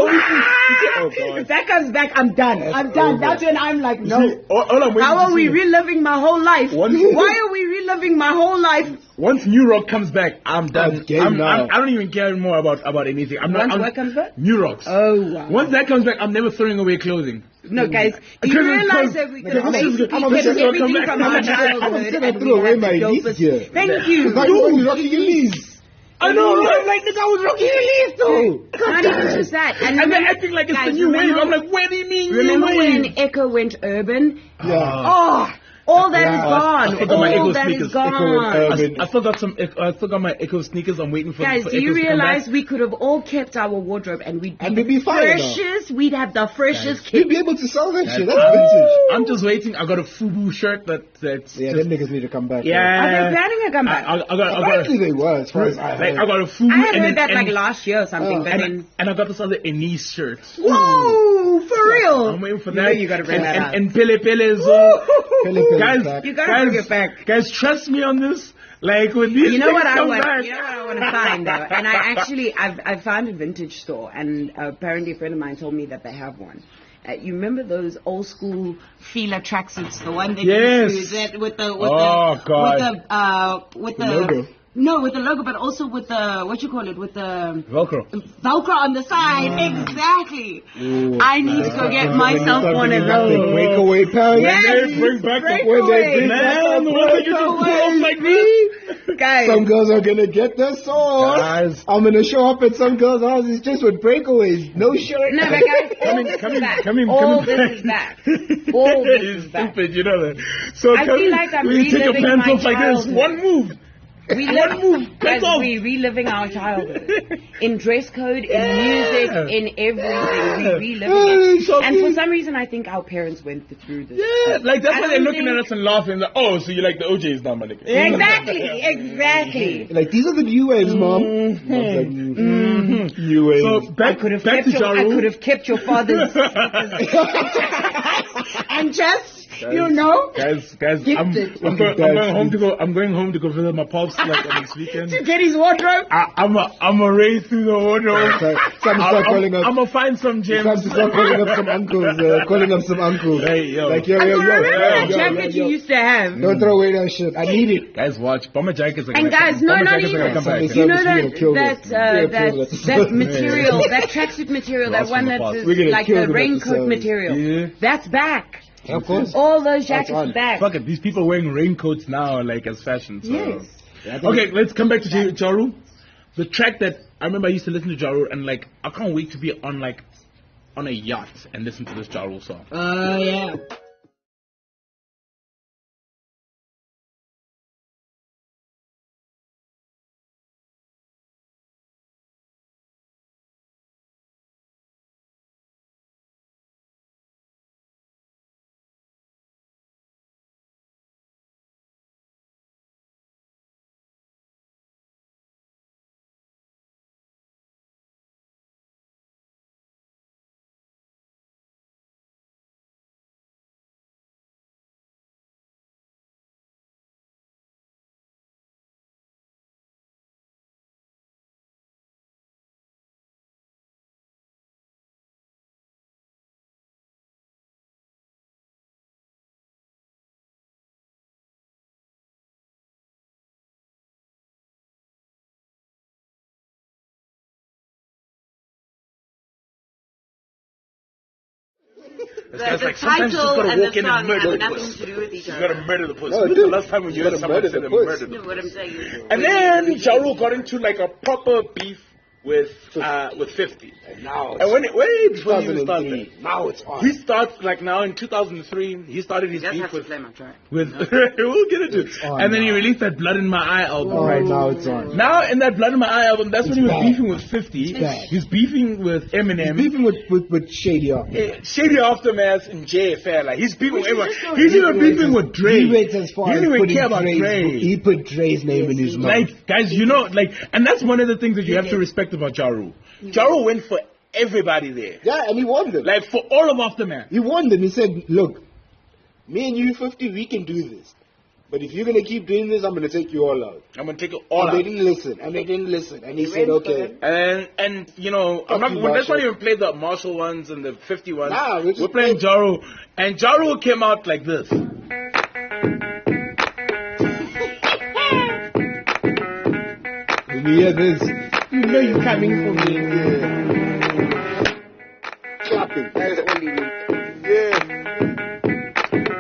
C: If that comes back, I'm done. I'm done. That's when I'm like, no. How are we reliving my whole life? Why are we reliving my whole life?
A: Once New Rock comes back, I'm done.
B: I
A: don't even care more about anything.
C: What comes back?
A: New Rocks.
C: Oh wow.
A: Once that comes back, I'm never throwing away clothing.
C: No, guys, do you realize that we can basically get everything from our childhood and we have the dopest... Thank you.
B: Dude, rocking your knees.
A: I know, right? Like, nigga, I was rocking your knees too.
C: Not even just that.
A: And they're acting like it's the new wave. I'm like, what do you mean
C: remember when Echo went urban?
B: Yeah.
C: Oh, All that is
A: I
C: gone.
A: still got my
C: All
A: Echo
C: that
A: sneakers.
C: is gone.
A: I still got some. I still got my Echo sneakers. I'm waiting for.
C: Guys,
A: for
C: do you
A: Echoes to come
C: realize
A: back.
C: we could have all kept our wardrobe and we'd
B: And we'd be fine now.
C: freshest? We'd have the freshest
B: You'd
C: kit.
B: be able to sell that shit. That's
A: I'm,
B: vintage.
A: I'm just waiting. I got a FUBU shirt that's
B: Yeah,
A: just,
B: them niggas need to come back.
C: Are
A: yeah.
C: they planning to come back?
A: I got
B: Apparently they were, as far as I
A: like
B: heard.
A: I got a FUBU.
C: I had
A: and
C: heard that
A: then-
C: like
A: and-
C: last year or something, but then...
A: and I got this other Enise shirt.
C: Whoa, for real?
A: I'm waiting for
C: You
A: that.
C: know you gotta bring that out.
A: And Pele Pele as well.
B: Pele Pele's
A: Guys,
B: back.
C: You gotta bring it back.
A: Guys, trust me on this. Like when these
C: You know
A: things
C: what I
A: come
C: want?
A: back.
C: You know what I want to find though, and I found a vintage store, and apparently a friend of mine told me that they have one. You remember those old school Fila tracksuits, the one that
A: Yes.
C: you use that with the
B: logo.
C: No, with the logo, but also with the what you call it, with the
A: Velcro.
C: Velcro on the side. Exactly. I need to go get myself
B: When
C: one
B: you
C: of
B: got the
C: those.
B: breakaway pants.
C: Yes,
A: They bring back the
C: breakaway.
A: man, the ones that you can pull off like this.
C: Guys,
B: Some girls are gonna get their sauce.
A: Guys.
B: I'm gonna show up at some girls' houses just with breakaways, no shirt.
C: no, but guys, all this is back. All this is back. All this is
A: It's
C: back.
A: stupid, you know that. So
C: I feel like I'm
A: when you take your
C: reliving
A: pants
C: my
A: off like this,
C: childhood.
A: one move.
C: Guys,
A: off.
C: we're reliving our childhood. In dress code, in music, in everything. We're reliving it. And for some reason, I think our parents went through this.
A: Yeah, like that's
C: I
A: why they're
C: don't
A: looking
C: think-
A: at us and laughing. Like, oh, so you like the OJs now, my nigga?
C: Exactly.
B: Like, these are the new waves, mom. New waves.
A: So back to
C: I
A: Jaru.
C: could have kept your father's and just, you know,
A: Guys, I'm
C: Gifted.
A: going home to go. I'm going home to go visit my pops like on this weekend.
C: to get his wardrobe.
A: I'm a race through the wardrobe.
B: Some start calling up.
A: I'm gonna find some gems.
B: Time to start calling up some uncles. Calling up some uncles.
A: Hey, yo.
B: Like, yo,
C: Remember that
B: yo,
C: jacket you used to have?
B: Don't throw away that shit. I need it.
A: Guys, watch. Bomber jackets are
C: And
A: gonna
C: guys,
A: come.
C: no,
A: Bomber
C: not
A: jackets are gonna come
C: even.
A: back.
C: You know
B: We're gonna kill
C: that
B: this. We're gonna kill this.
C: that material, that tracksuit material, that
A: Lost
C: one
A: from the
C: that's
A: past.
C: just
B: We're gonna
C: like
B: kill
C: the
B: them
C: raincoat
B: episodes.
C: material.
A: Yeah.
C: That's back.
B: Of course.
C: All those jackets
B: on.
C: are back.
A: Fuck it, these people wearing raincoats now, like as fashion. So.
C: Yes.
A: Okay, let's come back to Jaru. The track that I remember I used to listen to Jaru, and like I can't wait to be on a yacht and listen to this Jaru song.
C: Yeah. The title and the song have nothing to do with each
A: You
C: other.
A: gotta murder the pussy.
B: No,
A: When was
B: dude.
A: the last time when you
B: You
A: heard
B: gotta
A: someone
B: murder
A: say
B: the
A: they
B: pussy.
A: murdered the
C: You know what I'm saying?
A: And then Jaru got into like a proper beef with 50.
B: Now
A: And when way before he even started,
B: 2003. Now it's on.
A: he starts like now in 2003. He started his
C: Just
A: beef
C: have to
A: with
C: play my track.
A: we'll get into it.
B: on
A: And then he
B: now.
A: released that Blood in My Eye album,
B: All
A: right?
B: right, now it's on.
A: Now in that Blood in My Eye album, that's when he was
B: bad.
A: beefing with 50.
B: bad.
A: He's beefing with Eminem.
B: Beefing with Shady up.
A: Shady Aftermath and JFL. Like he's beefing with everyone.
C: just go
A: He's even beefing with Dre.
B: He went as far
A: He
B: as
A: didn't even
B: putting
A: care about
B: Dre's,
A: Dre.
B: He put Dre's name in his mouth.
A: Like, guys, you know, like, and that's one of the things that you have to respect about Jaru. Jaru went for everybody there.
B: Yeah, and he won them.
A: Like, for all of Aftermath.
B: He won them. He said, look, me and you, 50, we can do this. But if you're going to keep doing this, I'm going to take you all out.
A: I'm going to take it all
B: And they
A: out.
B: didn't listen. And they didn't listen. And he
C: They
B: said,
C: went for
B: okay.
C: them.
A: And you know, I'm not,
B: you,
A: let's not
B: Marshall.
A: even play the Marshall ones and the 50 ones.
B: Nah, we're just
A: We're playing Jaru. And Jaru came out like this.
B: When you hear this,
C: You know you're coming for me.
B: clapping. That's all he needs.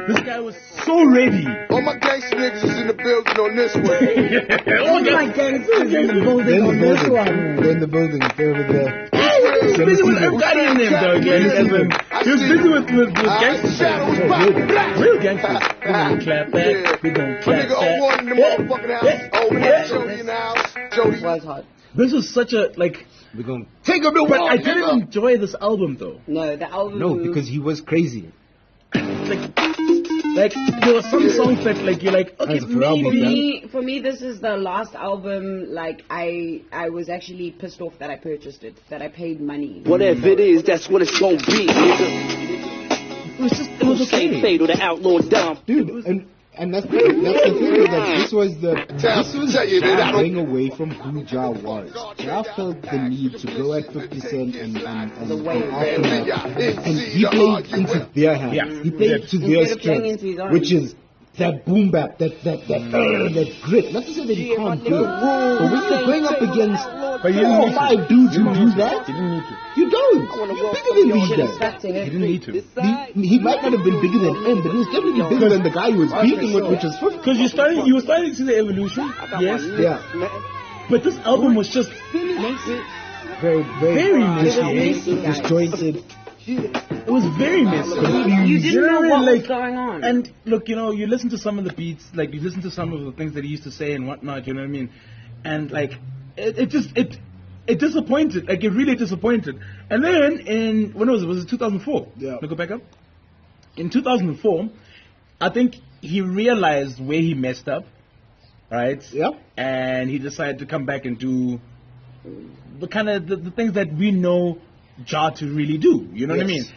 A: This guy was so ready.
E: All my gangster niggas is in the building on this one.
A: Oh my God.
B: They're in the building. They're in the building. They're over there.
A: He's busy with everybody in them, dog.
E: I
A: He was busy with gangsters. Real gangsters. We're gonna clap that. We're gonna clap that.
C: Was hot.
A: This was such a like.
B: We're gonna take him to
A: But
B: war,
A: I didn't
B: nigga.
A: enjoy this album though.
C: No, the album.
B: No, because he was crazy.
A: Like there were some songs that like you're like okay
B: That's a Pharrell book,
A: maybe.
C: For me, this is the last album. Like I was actually pissed off that I purchased it, that I paid money.
F: Whatever it is, that's what it's gonna be, nigga.
A: It was okay.
F: Fade or the outlaw dumb.
B: Dude, and that's the thing is that this was Ja going away from who Ja was. Ja felt the need to go at 50 Cent and Aftermath, and he played into their hands.
A: Yeah.
B: He played to their
C: Instead of playing into
B: strength,
C: his own.
B: which is that boom bap, that grit. Not to say that he can't do it, but when you're going up against
A: But you didn't
B: 4 or
A: need to.
B: 5 dudes who do that,
A: You didn't need to.
B: you don't. You're bigger than these guys.
A: You didn't need to.
B: He might not have been bigger than M, but he was definitely bigger than the guy he was beating with, which was 50.
A: Because you were starting to see the evolution. Yes.
B: Yeah.
A: But this album was just
B: Very
A: very messy.
C: messy, guys.
B: disjointed.
A: It was very messy.
C: You didn't know
A: what
C: what
A: I mean?
C: was going on.
A: And look, you listen to some of the beats, like you listen to some of the things that he used to say and whatnot. You know what I mean? And like it disappointed. Like it really disappointed. And then when was it 2004?
B: Yeah.
A: Let me go back up. In 2004, I think he realized where he messed up, right?
B: Yep.
A: And he decided to come back and do the kind of the things that we know Ja to really do. You know what I mean?
B: Yes.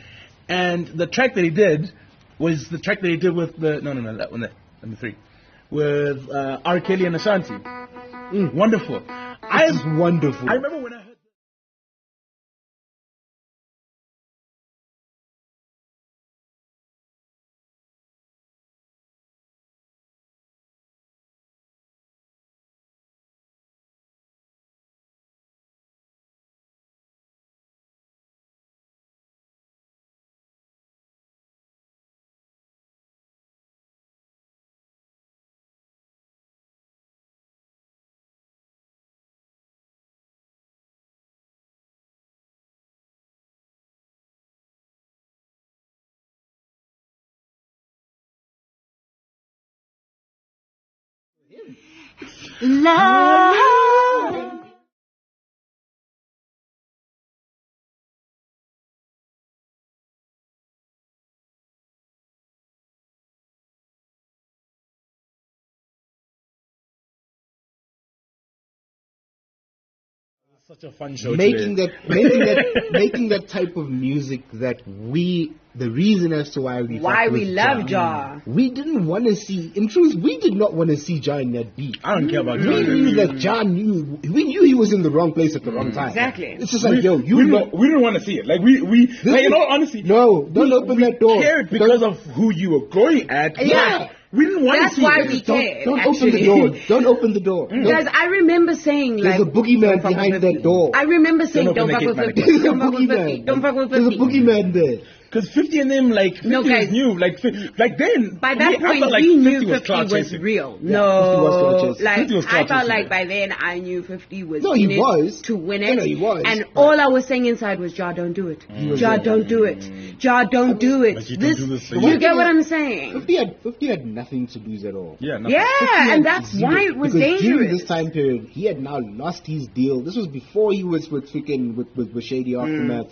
A: And the track that he did was the track that he did with the that one there, number 3, with R. Kelly and Ashanti. Wonderful.
B: This is wonderful.
A: I remember when I heard.
D: Love.
A: Such a fun show.
B: making
A: today.
B: making that type of music that the reason as to why we
C: love Ja.
B: We didn't want to see, in truth, we did not want to see Ja in that beat.
A: I don't care about Ja.
B: We knew that Ja we knew he was in the wrong place at the wrong time.
C: Exactly.
B: It's just like, yo,
A: we didn't want to see it. Like we like, in all honesty,
B: no, don't open that door.
A: We cared because of who you were going at.
C: Yeah.
A: We didn't want
C: That's
A: to see
C: why
A: it.
C: we cared.
B: Don't open the
C: actually.
B: door. Don't open the door.
C: Guys, I remember saying
B: There's
C: like
B: a boogeyman
C: don't fuck
B: behind
C: with
B: that
C: 50.
B: door.
C: I remember saying
A: Don't
C: don't
A: open
C: fuck
A: the
C: with
A: gate,
C: 50.
A: man.
C: Don't fuck with 50. Don't fuck with 50.
B: There's a boogeyman there.
A: Because 50 and them, like, 50
C: No, guys.
A: was new. Like then,
C: By
A: for
C: that
A: me, I
C: point,
A: felt like
C: we knew
A: 50 was
C: 50
A: clout
C: was
A: chasing.
C: real.
B: 50 was clout
C: No,
B: chasing.
C: like
A: 50 was
C: I
A: clout
C: felt
A: chasing.
C: like by then I knew 50 was
B: No,
C: in
B: he
C: it
B: was.
C: to win
B: No,
C: it.
B: no, he was.
C: And
B: Right.
C: all I was saying inside was, Ja, don't do it. Ja, don't do it. Ja, don't do it.
A: But you don't do this, so
C: you
A: you-
C: get what I'm saying?
B: 50 had nothing to lose at all.
A: Yeah, nothing.
C: Yeah, and that's why it was
B: Because during
C: dangerous.
B: this time period, he had now lost his deal. This was before he was with freaking with Shady Aftermath.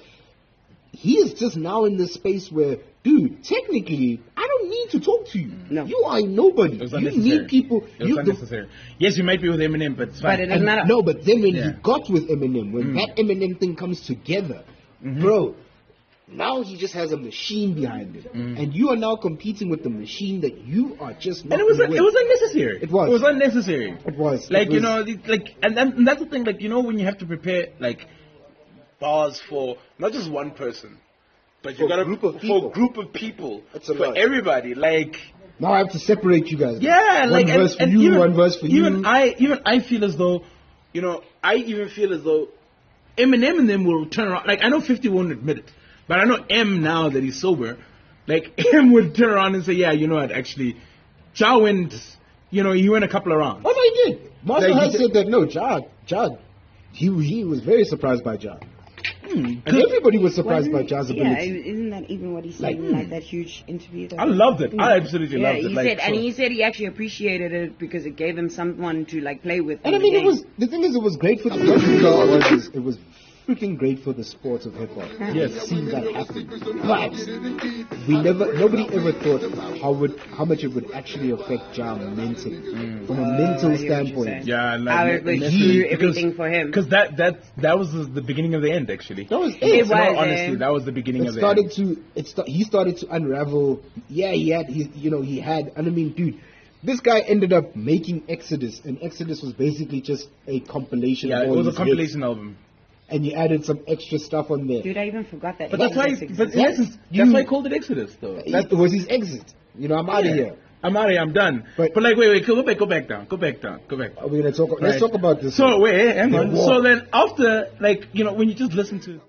B: He is just now in this space where, dude, technically, I don't need to talk to you.
C: No.
B: You are nobody.
A: It was
B: You
A: unnecessary.
B: need people.
A: It was unnecessary. Yes, you might be with Eminem, but it's fine.
C: But it doesn't matter.
B: No, but then when
A: Yeah.
B: he got with Eminem, when that Eminem thing comes together, bro, now he just has a machine behind him, and you are now competing with the machine that you are just not.
A: And it was unnecessary.
B: It was.
A: It was unnecessary.
B: It was.
A: Like,
B: It was-
A: and that's the thing, like, when you have to prepare, like, bars for not just one person, but you
B: For a
A: gotta,
B: group of
A: for
B: people.
A: a group of people,
B: That's a
A: for
B: lot.
A: everybody, like,
B: Now I have to separate you guys.
A: yeah,
B: one
A: like,
B: verse for
A: and
B: you,
A: even,
B: one verse for you.
A: I feel as though, I even feel as though Eminem and them will turn around, like, I know 50 won't admit it, but I know M now that he's sober, like, M would turn around and say, yeah, you know what, actually, Ja went, he went a couple of rounds.
B: Oh, no, he did. Marshall
A: Like,
B: had
A: he
B: said that, no, Ja, he was very surprised by Ja. And everybody was surprised by Ja's
C: Yeah,
B: ability.
C: isn't that even what he said in like that huge interview?
A: I loved it. I absolutely
C: Yeah,
A: loved it.
C: he
A: Like,
C: said, and he said he actually appreciated it because it gave him someone to like play with.
B: And I
C: in
B: mean,
C: the
B: it was,
C: game.
B: the thing is, it was great for the it was freaking great for the sport of hip hop.
A: Yes.
B: Seeing that happen. But nobody ever thought how much it would actually affect Ja mentally. From a mental
C: I hear what you're
B: standpoint.
C: saying.
A: yeah, like,
C: How it would
A: mentally,
C: do everything for him.
A: Because that was the beginning of the end, actually.
B: That was
C: It
B: it.
C: was,
A: Honestly, that was the beginning of the end.
B: He started to unravel. Yeah, he had, and I mean, dude, this guy ended up making Exodus, and Exodus was basically just a compilation
A: Yeah,
B: of
A: it
B: all
A: was a
B: his
A: compilation
B: hits,
A: album.
B: and he added some extra stuff on there.
C: Dude, I even forgot that.
A: But that's why,
C: Exodus
A: but
C: existed.
A: in essence, that's why I called it Exodus, though.
B: That was his exit. I'm out of here.
A: I'm out of here. I'm done.
B: But-
A: But like, wait, go back down.
B: Are we gonna talk?
A: Right.
B: Let's talk about this.
A: So wait, hang on.
B: The war.
A: So then after, like, when you just listen to.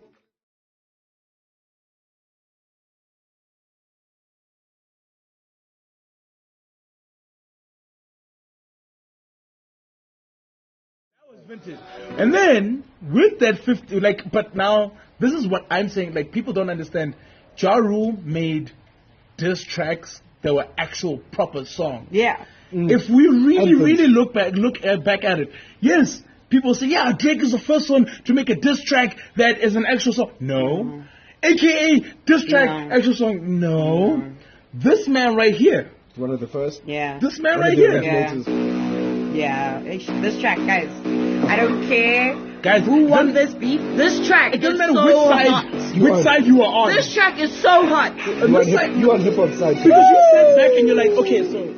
A: That was vintage. And then with that 50, like, but now this is what I'm saying. Like, people don't understand. Ja Rule made diss tracks that were actual proper songs.
C: Yeah.
A: If we really,
B: Anthems.
A: really look back at it, yes, people say, yeah, Drake is the first one to make a diss track that is an actual song. No. AKA diss track,
C: No.
A: actual song. No. This man right here.
B: One of the first.
C: Yeah.
A: This man
B: One
A: right
B: of the
A: here.
C: Yeah.
B: originators.
C: Yeah. This track, guys. I don't care
A: Guys,
C: who won
A: doesn't-
C: this beef. This track
A: It doesn't
C: is
A: matter
C: so
A: which side,
C: hot.
B: You are-
A: which side you are on.
C: This track is so hot.
B: You on hip hop side.
A: Because you sat back and you're like, okay, so.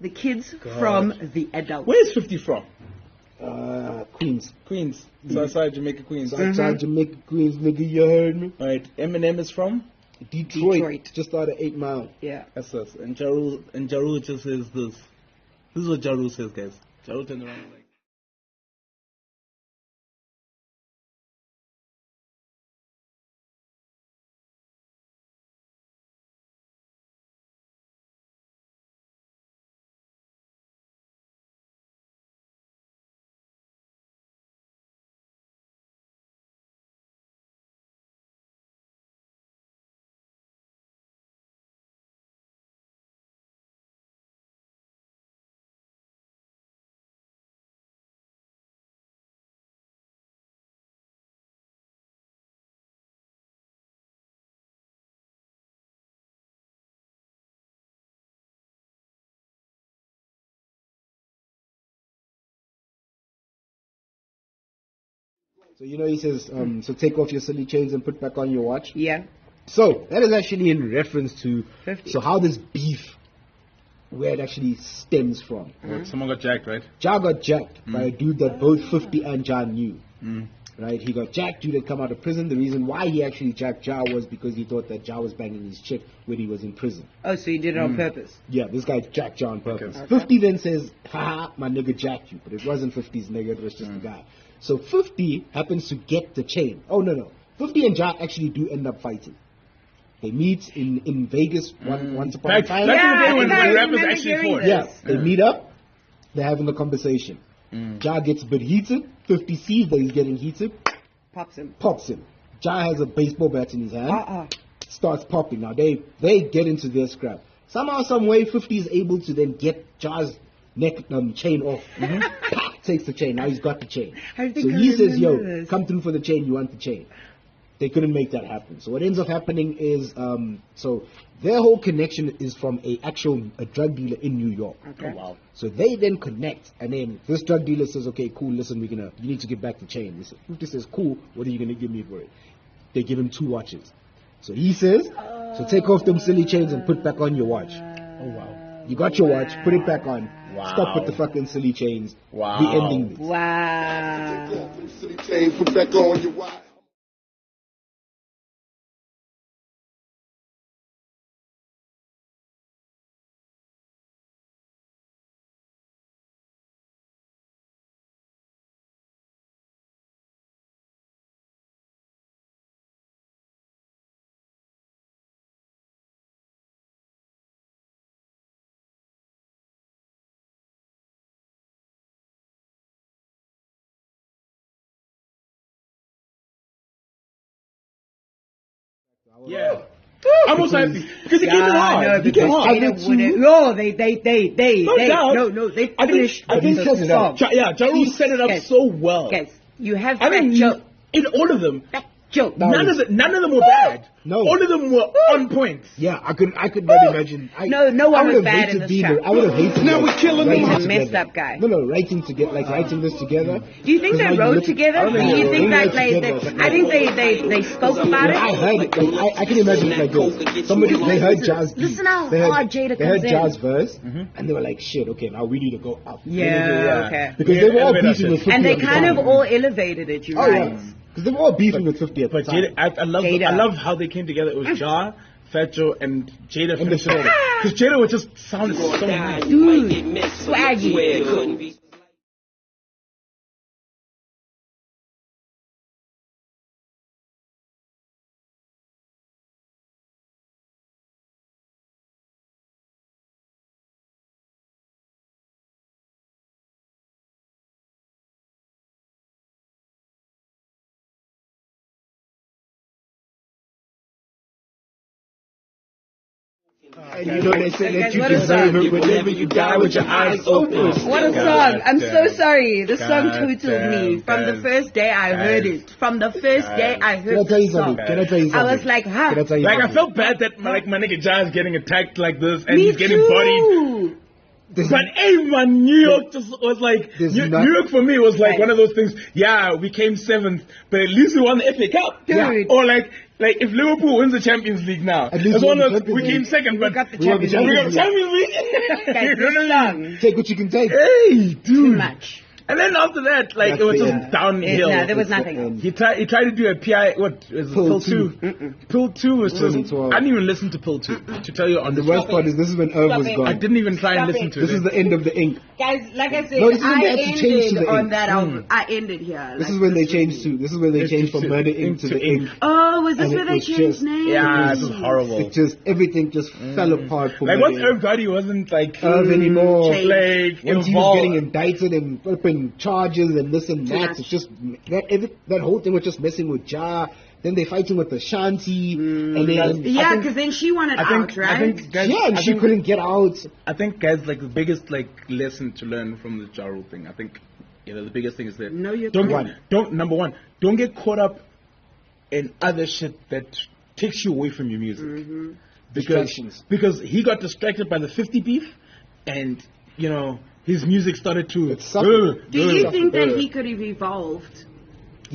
C: The kids from the adults.
A: Where's 50 from?
B: Queens.
A: Queens. Southside Jamaica, Queens.
B: Southside Jamaica, Queens, nigga, you heard me.
A: Alright, Eminem is from?
B: Detroit. Just out of 8 Mile.
C: Yeah.
A: That's us. And Jaru just says this. This is what Jaru says, guys. Jaru turned around and like.
B: So he says, so take off your silly chains and put back on your watch.
C: Yeah.
B: So that is actually in reference to
C: 50.
B: so how this beef, where it actually stems from.
A: Someone got jacked, right?
B: Ja got jacked by a dude that both 50 and Ja knew. Right? He got jacked. Dude had come out of prison. The reason why he actually jacked Ja was because he thought that Ja was banging his chick when he was in prison.
C: Oh, so you did it on purpose.
B: Yeah, this guy jacked Ja on purpose.
C: Okay.
B: 50 then says, haha, my nigga jacked you. But it wasn't 50's nigga, it was just the guy. So 50 happens to get the chain. Oh, no. 50 and Ja actually do end up fighting. They meet in Vegas once upon a
A: Back
B: time.
A: in the day when
C: I
A: the rappers
C: remember
A: actually
C: hearing
A: fought.
C: this.
B: Yeah, they meet up. They're having a conversation. Ja gets a bit heated. 50 sees that he's getting heated.
C: Pops him.
B: Pops him. Ja has a baseball bat in his hand. Starts popping. Now they get into their scrap. Somehow, some way, 50 is able to then get Ja's neck chain off. Pah, takes the chain. Now he's got the chain.
C: I
B: So
C: think I
B: he says, "Yo,
C: remember this.
B: come through for the chain. You want the chain?" They couldn't make that happen. So what ends up happening is, so their whole connection is from a drug dealer in New York.
C: Okay.
A: Oh, wow.
B: So they then connect, and then this drug dealer says, "Okay, cool. Listen, you need to get back the chain." He says, 50 says, "Cool. What are you gonna give me for it?" They give him 2 watches. So he says, "So take off them silly chains and put back on your watch."
A: Oh, wow.
B: You got your watch. Put it back on.
A: Wow.
B: Stop with the fucking silly chains.
A: Wow.
B: We ending this.
C: Wow.
E: City chain, put back on your watch.
A: Yeah. I'm also happy because he came in hard.
C: No,
A: He came
C: because
A: hard.
C: Jada wouldn't. No, they
A: I
C: finished
A: think
C: the
A: set it up.
C: song.
A: Ja Rule set it up
C: Guys,
A: so well.
C: Guys, you have
A: I
C: Fat
A: mean,
C: Joe.
A: in all of them,
C: Joe.
A: none of them were bad.
B: No.
A: All of them were on point.
B: Yeah, I could not imagine.
C: No one was bad in this track.
B: I would have hated.
E: Now we're killing
C: He's
B: writing
C: a messed
B: together.
C: up guy.
B: No, writing together, like writing this together.
C: Do you think they wrote together? Do you think that
B: they
C: they?
B: wrote together.
C: I think they spoke about
B: When I
C: it.
B: heard it, like, I can imagine it like this. Somebody, they heard Jazz beat.
C: Listen how
B: They heard-
C: hard Jada
B: They heard
C: comes in.
B: Jazz verse, and they were like, shit, okay, now we need to go up.
C: Yeah, okay.
B: Because they were all
A: Yeah,
B: beefing with 50
C: And they
B: at the
C: kind
B: time.
C: of all elevated it. You're
B: Oh,
C: right.
B: yeah. Because they were all beefing with 50 at the
A: But
B: time.
A: Jada, I
C: Jada.
A: love how they came together. It was Ja, Fat Joe, and Jada
B: And the
A: finished it. Because Jada would just sound so nice.
C: Dude, swaggy.
B: And you know they say that
C: Guys,
B: you
C: what is
B: deserve
C: that?
B: it whenever you die with your eyes open.
C: What a
A: God
C: song. I'm so
A: damn.
C: sorry. The song
A: God
C: tutored me
A: damn,
C: from the
A: guys.
C: first day I heard
A: Guys.
C: it. From the first day I
B: Can I
C: heard
B: tell you
C: the song.
B: something? Can I tell you something?
C: I was like, huh?
B: Can I tell you
A: Like, I
B: something?
A: felt bad that my nigga Ja is getting attacked like this and
C: Me
A: he's getting
C: too.
A: bodied. But hey man, New York just was like
B: There's
A: New
B: not-
A: York for me was like
C: Right.
A: one of those things. Yeah, we came 7th, but at least we won the FA Cup.
C: Dude.
A: Or like if Liverpool wins the Champions League now,
B: At least
A: it's
B: we
A: one
B: won
A: of
B: the
A: those, we
B: Champions
A: came
B: League.
A: second, but
C: got the
B: We won the
C: Champions
A: we
C: League.
A: got the Champions League.
C: Guys,
A: You know
C: this
A: what I mean?
C: song,
B: Take what you can take.
A: Hey, dude.
C: too much.
A: And then after that, like
B: That's
A: it was
B: the
A: just
B: end.
A: downhill.
C: No, there was
B: It's the
C: nothing
B: end.
C: else.
A: He tried to do a PI. What was it?
B: Pill
A: Pill
B: two.
A: 2. Pill 2 was just.
B: 2012.
A: I didn't even listen to Pill 2 to tell you on
B: The worst part is this is when Irv was
C: it.
B: gone.
A: I didn't even try and
C: Stop
A: listen
C: it.
A: to
B: This
A: it.
B: is the end of the ink.
C: Guys, like I said,
B: No, this is when
C: I
B: they had to change to
C: ended
B: the
C: on
B: ink.
C: that album. I ended here.
B: This
C: Like,
B: is when they
C: was
B: changed
C: really-
B: to. This is when they changed from Murder Inc. to the ink.
C: Oh, was this
B: And
C: where
B: it
C: they
B: was
C: changed
B: just-
C: names?
A: Yeah, this is horrible.
B: It just everything just fell apart for
A: Like
B: Murder
A: once
B: Inc.
A: Irv Gotti wasn't like
B: Irv anymore.
C: Change.
A: like
B: Once he was
A: involved.
B: getting indicted and flipping charges and this and
C: Too
B: that,
C: much.
B: it's just that whole thing was just messing with Ja. Then they fighting with Ashanti, and then
C: Yeah, because then she wanted
A: I think,
C: out, right?
A: I think, guys,
B: yeah, and
A: I
B: she
A: think,
B: couldn't get out.
A: I think, guys, like the biggest like lesson to learn from the Ja Rule thing. I think, the biggest thing is that
C: Know your
A: don't
C: target.
A: number one, don't get caught up in other shit that takes you away from your music.
C: Mm-hmm.
B: Distractions.
A: Because he got distracted by the 50 beef, and his music started to.
B: It suffered.
C: Do you think that he could have evolved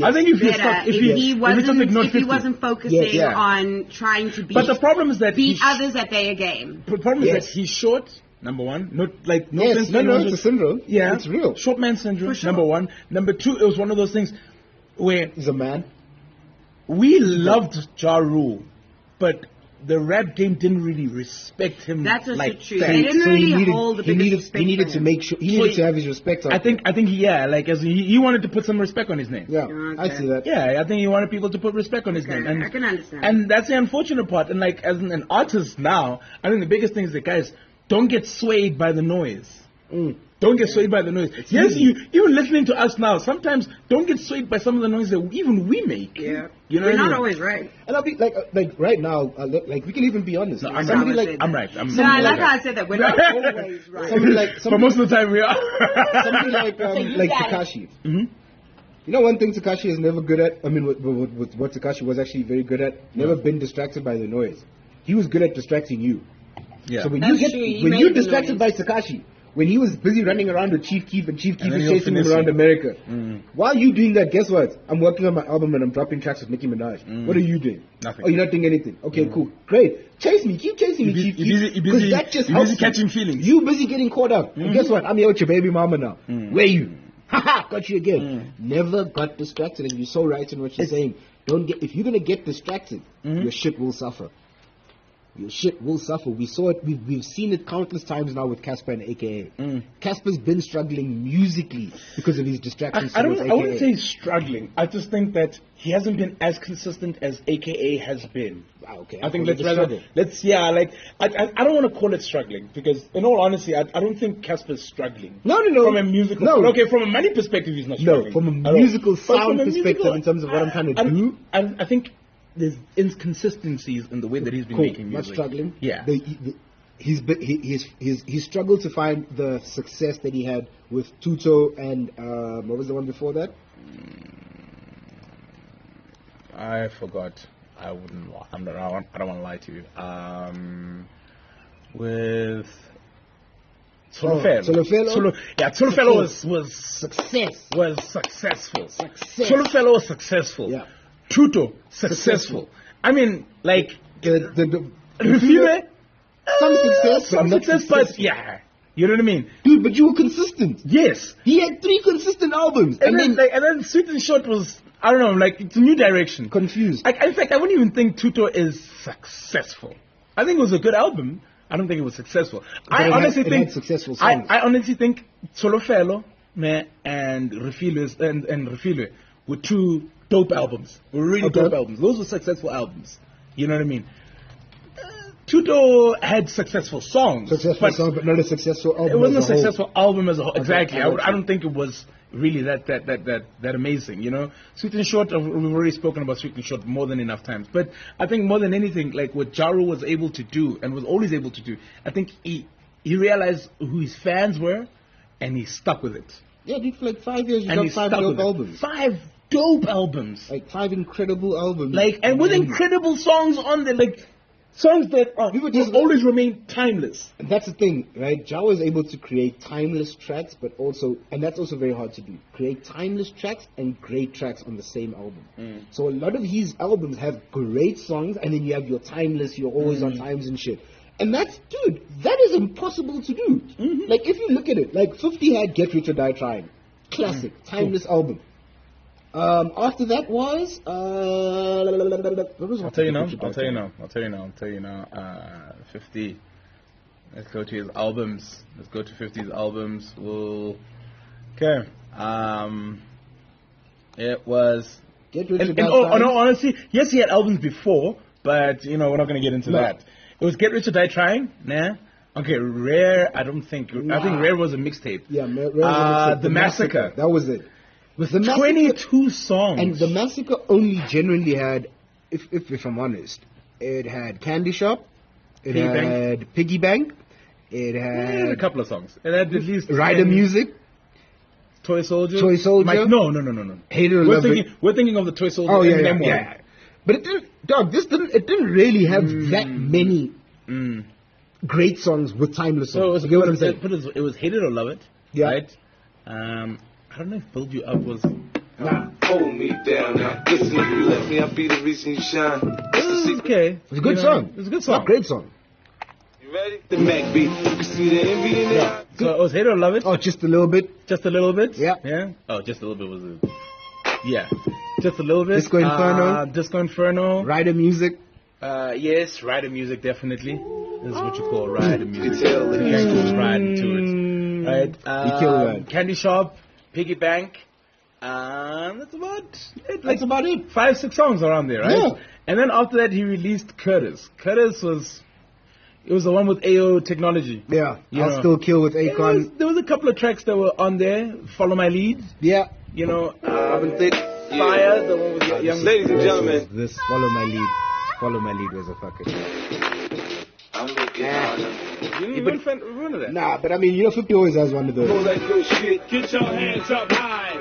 A: I think if he
C: better
A: stopped,
C: if he wasn't focusing
B: Yes, yeah.
C: on trying to beat
A: But the problem is that
C: beat others at their game?
A: The problem is
B: Yes.
A: that he's short. Number one, no
B: Yes,
A: sense
B: no,
A: anyone
B: it's a
A: should-
B: syndrome.
A: Yeah,
B: It's real.
A: Short man syndrome.
C: For sure.
A: Number one. Number two, it was one of those things where
B: He's a man.
A: we loved Ja Rule, but the rap game didn't really respect him.
C: That's also
A: like
C: true.
A: that.
C: They didn't
B: So
C: really hold the
B: he
C: biggest
B: needed,
C: respect
B: he needed
C: for
B: to
C: him.
B: make sure he needed to have his respect.
A: I think like as he wanted to put some respect on his name.
B: Yeah,
C: Okay.
B: I see that.
A: Yeah, I think he wanted people to put respect on his
C: Okay,
A: name.
C: I can understand.
A: And that's the unfortunate part. And like as an artist now, I think the biggest thing is that guys don't get swayed by the noise. Don't get swayed by the noise. Yes, you even listening to us now. Sometimes don't get swayed by some of the noise that even we make.
C: Yeah,
A: You know
C: we're
A: what I
C: not
A: mean?
C: always right.
B: And I'll be like right now, like we can even be honest.
A: No, I'm
B: somebody
A: right.
B: like
A: I'm right. I'm
C: No, I
A: I'm
C: like
A: right.
C: how I said that. We're not always right.
B: somebody like
A: For most of the time we are.
B: somebody like
C: you got it.
B: Tekashi.
A: Mhm.
B: You know, one thing Tekashi is never good at. I mean, what Tekashi was actually very good at. Never been distracted by the noise. He was good at distracting you.
A: Yeah.
B: So when
C: That's
B: you
C: true, he
B: when
C: made
B: you're
C: the
B: distracted
C: noise.
B: by Tekashi, when he was busy running around with Chief Keef and Chief Keef
A: then
B: is
A: he'll
B: chasing him
A: finish
B: around
A: you.
B: America,
A: Mm.
B: while you doing that, guess what? I'm working on my album and I'm dropping tracks with Nicki Minaj. What are you doing?
A: Nothing.
B: Oh, you're not doing anything. Okay, cool, great. Chase me, keep chasing me,
A: You're
B: Chief
A: busy-
B: Keef.
A: you're busy-
B: 'Cause that just
A: you're
B: helps
A: busy catching feelings.
B: You busy getting caught up. And guess what? I'm here with your baby mama now. Where you? Haha, got you again. Never got distracted, and you're so right in what you're saying. Don't get if you're gonna get distracted, your shit will suffer. Your shit will suffer. We saw it. We've seen it countless times now with Casper and AKA. Casper's been struggling musically because of his distractions.
A: I
B: towards
A: wouldn't
B: AKA.
A: say he's struggling. I just think that he hasn't been as consistent as AKA has been.
B: Okay,
A: I think
B: call it a struggle.
A: I don't want to call it struggling because in all honesty, I don't think Casper's struggling.
B: No.
A: From a musical,
B: No.
A: okay, from a money perspective, he's not
B: No,
A: struggling.
B: from a
A: at all.
B: musical
A: But from
B: sound
A: a
B: perspective, in terms of what I'm trying to do.
A: I think there's inconsistencies in the way that he's been making music.
B: Not struggling.
A: Yeah.
B: He's struggled to find the success that he had with Tuto and what was the one before that?
A: I forgot. I wouldn't. I don't want to lie to you. With Solofelo. Solofelo was
B: success.
A: Was successful.
B: Success.
A: Solofelo was successful.
B: Yeah.
A: Tuto successful. I mean, like
B: the
A: Rufile,
B: some success,
A: but yeah, you know what I mean,
B: dude. But you were consistent.
A: Yes,
B: he had 3 consistent albums,
A: and then Sweet and Short was, I don't know, like it's a new direction.
B: Confused.
A: In fact, I wouldn't even think Tuto is successful. I think it was a good album. I don't think it was successful. I honestly think
B: successful songs.
A: I honestly think Solofelo and Rufile were 2 dope albums. Were really dope albums. Those were successful albums. You know what I mean? Tuto had successful songs.
B: But not a successful album.
A: It wasn't a successful album as a whole. Exactly. I don't think it was really that amazing, you know. Sweet and Short, we've already spoken about Sweet and Short more than enough times. But I think more than anything, like what Jaru was able to do and was always able to do, I think he realized who his fans were and he stuck with it.
B: Yeah, dude, for like 5 years, you got 5 dope albums.
A: 5 dope albums.
B: Like 5 incredible albums.
A: Like, and with incredible songs on there, like songs that will always remain timeless.
B: And that's the thing, right? Ja was able to create timeless tracks, but also, and that's also very hard to do, create timeless tracks and great tracks on the same album. So a lot of his albums have great songs, and then you have your timeless, your always on times and shit. And that's, dude, that is impossible to do. Like, if you look at it, like 50 had Get Rich or Die Trying. Classic, timeless album. After that was
A: I'll tell you now. 50. Let's go to his albums. Let's go to 50's albums. Okay. It was.
B: Get Rich or Die
A: Trying. No, honestly, yes, he had albums before, but you know we're not going to get into that. It was Get Rich or Die Trying. Nah. Okay, Rare. I think Rare was a mixtape.
B: Yeah, Rare was a mixtape.
A: The Massacre.
B: That was it.
A: With 22 songs.
B: And the Massacre only genuinely had, if I'm honest, it had Candy Shop, it had Piggy Bank, it had
A: a couple of songs. It had at least
B: Rider Music,
A: Toy Soldier.
B: Mike,
A: no.
B: Hate It or Love It.
A: We're thinking of the Toy Soldier.
B: Oh yeah. But it didn't really have that many great songs with timeless songs.
A: So it was Hate It or Love It. Yeah. Right. I don't know if Build You Up was.
E: Hold me down now. Listen, if you let me, I'll be the reason you shine.
A: Okay.
B: It's a good song.
A: It's a good song.
B: It's a great song.
E: You ready? The Mac beat. You can see the envy in there.
A: So it was Hate It or Love It?
B: Oh, just a little bit.
A: Just a little bit?
B: Yeah.
A: Yeah? Oh, just a little bit was it. Yeah. Just a little bit.
B: Disco Inferno.
A: Disco Inferno.
B: Rider Music.
A: Yes, Rider Music, definitely. This is what you call Rider Music. The gangsters riding to it. Right?
B: You kill that.
A: Candy Shop. Piggy Bank, that's about it.
B: That's about it.
A: 5-6 songs around there, right?
B: Yeah.
A: And then after that, he released Curtis. Curtis was the one with AO Technology.
B: Yeah, I'll still kill with Akon.
A: There was a couple of tracks that were on there. Follow My Lead.
B: Yeah.
A: You know, Fire, the one with young.
E: Ladies and gentlemen,
B: this Follow My Lead was a fucking.
E: I'm looking harder.
A: You didn't even remember that?
B: Nah, but I mean, you know, 50 always has one of those.
E: Get your hands up high.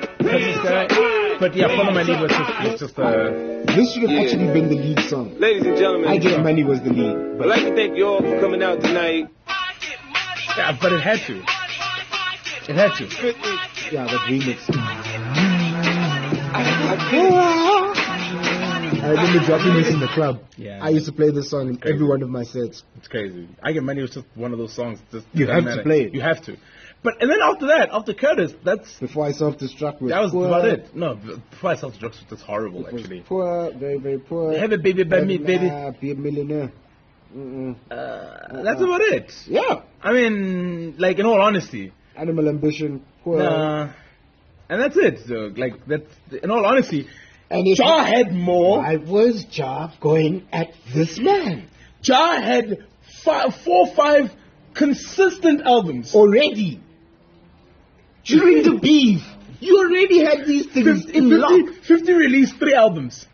A: But yeah, Follow My Lead was just
B: This should have actually been the lead song.
E: Ladies and gentlemen,
B: I Get Money was the lead.
E: But I'd like to thank you all for coming out tonight.
A: Yeah, but it had to. It had to.
B: Yeah, that remix. I remember dropping this in the club.
A: Yeah.
B: I used to play this song in every one of my sets.
A: It's crazy. I Get Money was just one of those songs.
B: You have to play it.
A: You have to. But and then after that, after Curtis, that's
B: Before I Self-Destruct was
A: that was
B: poor.
A: about it. No, Before I Self-Destruct was just horrible actually.
B: Poor, very, very poor.
A: Have a baby by me, baby.
B: Be a millionaire.
A: That's about it.
B: Yeah.
A: I mean, like in all honesty.
B: Animal Ambition. Poor.
A: And that's it. So, like that's in all honesty.
B: And
A: Ja had more.
B: Why was Ja going at this man?
A: Ja had 4 or 5 consistent albums
B: already. During the beef, you already had these things in lock.
A: 50 released 3 albums.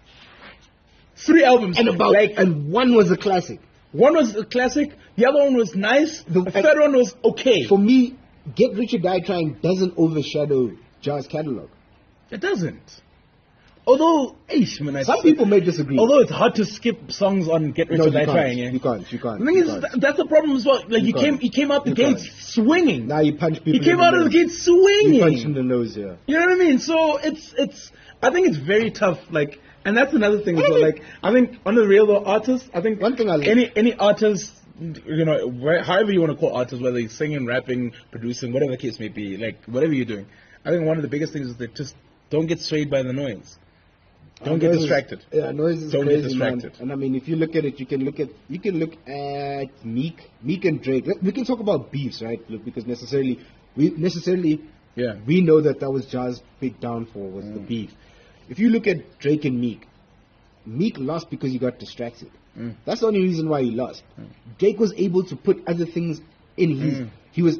A: 3 albums.
B: And one was a classic.
A: One was a classic. The other one was nice. The third one was okay.
B: For me, Get Rich or Die Trying doesn't overshadow Ja's catalog.
A: It doesn't. Although,
B: some people may disagree.
A: Although it's hard to skip songs on Get Rich or Die Trying.
B: You can't.
A: The thing is, that's the problem as well. Like, he came out the gates swinging.
B: Now you punch people.
A: He came out of the gates swinging.
B: You punch in the nose, yeah.
A: You know what I mean? So I think it's very tough. Like, and that's another thing as well. Like, I think on the real though, artists, I think
B: one thing
A: any artist, you know, however you want to call artists, whether he's singing, rapping, producing, whatever the case may be, like whatever you're doing, I think one of the biggest things is that just don't get swayed by the noise. Don't get distracted.
B: Yeah, noise is
A: don't
B: crazy,
A: get distracted.
B: Man. And I mean, if you look at it, you can look at Meek and Drake. We can talk about beefs, right? Because we know that was Ja's big downfall was the beef. If you look at Drake and Meek lost because he got distracted. That's the only reason why he lost. Drake was able to put other things in his. He was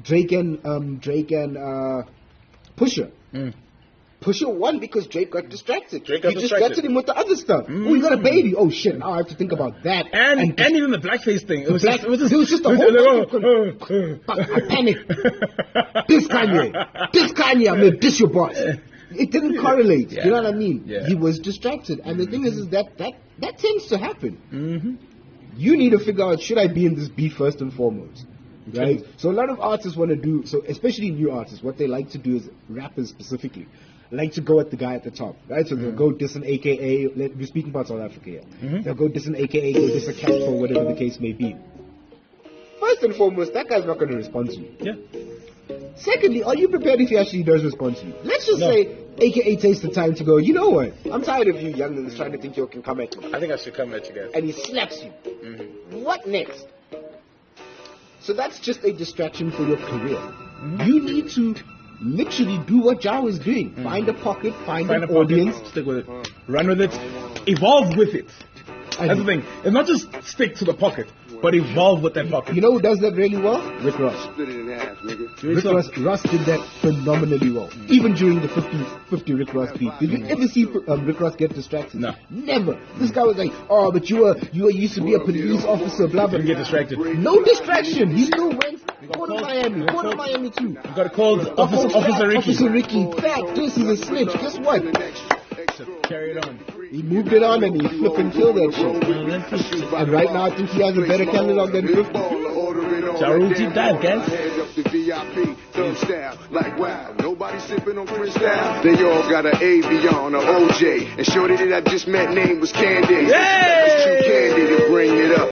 B: Drake and Pusha. Pusha won because Drake got distracted. He distracted him with the other stuff. Oh, you got a baby. Oh shit! Now I have to think about that.
A: And even the blackface thing. It was just
B: a whole. I panicked. This Kanye. I mean, this your boss. It didn't correlate. You know what I mean?
A: Yeah.
B: He was distracted, and the thing is that tends to happen. You need to figure out, should I be in this beef first and foremost? Right. So a lot of artists want to do so, especially new artists. What they like to do is rappers specifically like to go at the guy at the top, right? So they'll go diss an AKA. We're speaking about South Africa here. They'll go diss an AKA, go diss a cat for whatever the case may be. First and foremost, that guy's not going to respond to you.
A: Yeah.
B: Secondly, are you prepared if he actually does respond to you? Let's just say AKA takes the time to go, you know what? I'm tired of you youngins trying to think you can come at me.
A: I think I should come at you guys.
B: And he slaps you. What next? So that's just a distraction for your career. You need to literally do what Ja was doing. Find a pocket, find an audience.
A: Stick with it. Run with it. Evolve with it. That's the thing. It's not just stick to the pocket, but evolve with that pocket.
B: You know who does that really well? Rick Ross.
E: Split it in half, nigga.
B: Ross did that phenomenally well. Even during the 50 Rick Ross beat. Did you ever see Rick Ross get distracted?
A: No.
B: Never. This guy was like, oh, but you used to be a police officer, blah, blah.
A: Didn't get distracted.
B: No distraction. He still went. Go to Miami too.
A: You got to call Officer Ricky.
B: Officer Ricky. Fact, this is a snitch. Guess what?
A: Carry it on.
B: He moved it on and he flipping killed that shit. And right now I think he has a better catalog than 50.
A: Ja Rule deep dive, guys.
E: Like wow, nobody sipping on Chris style. They all got an Avion or OJ, and shorty that I just met name was Candy.
A: Yay!
E: It's too candy to bring it up.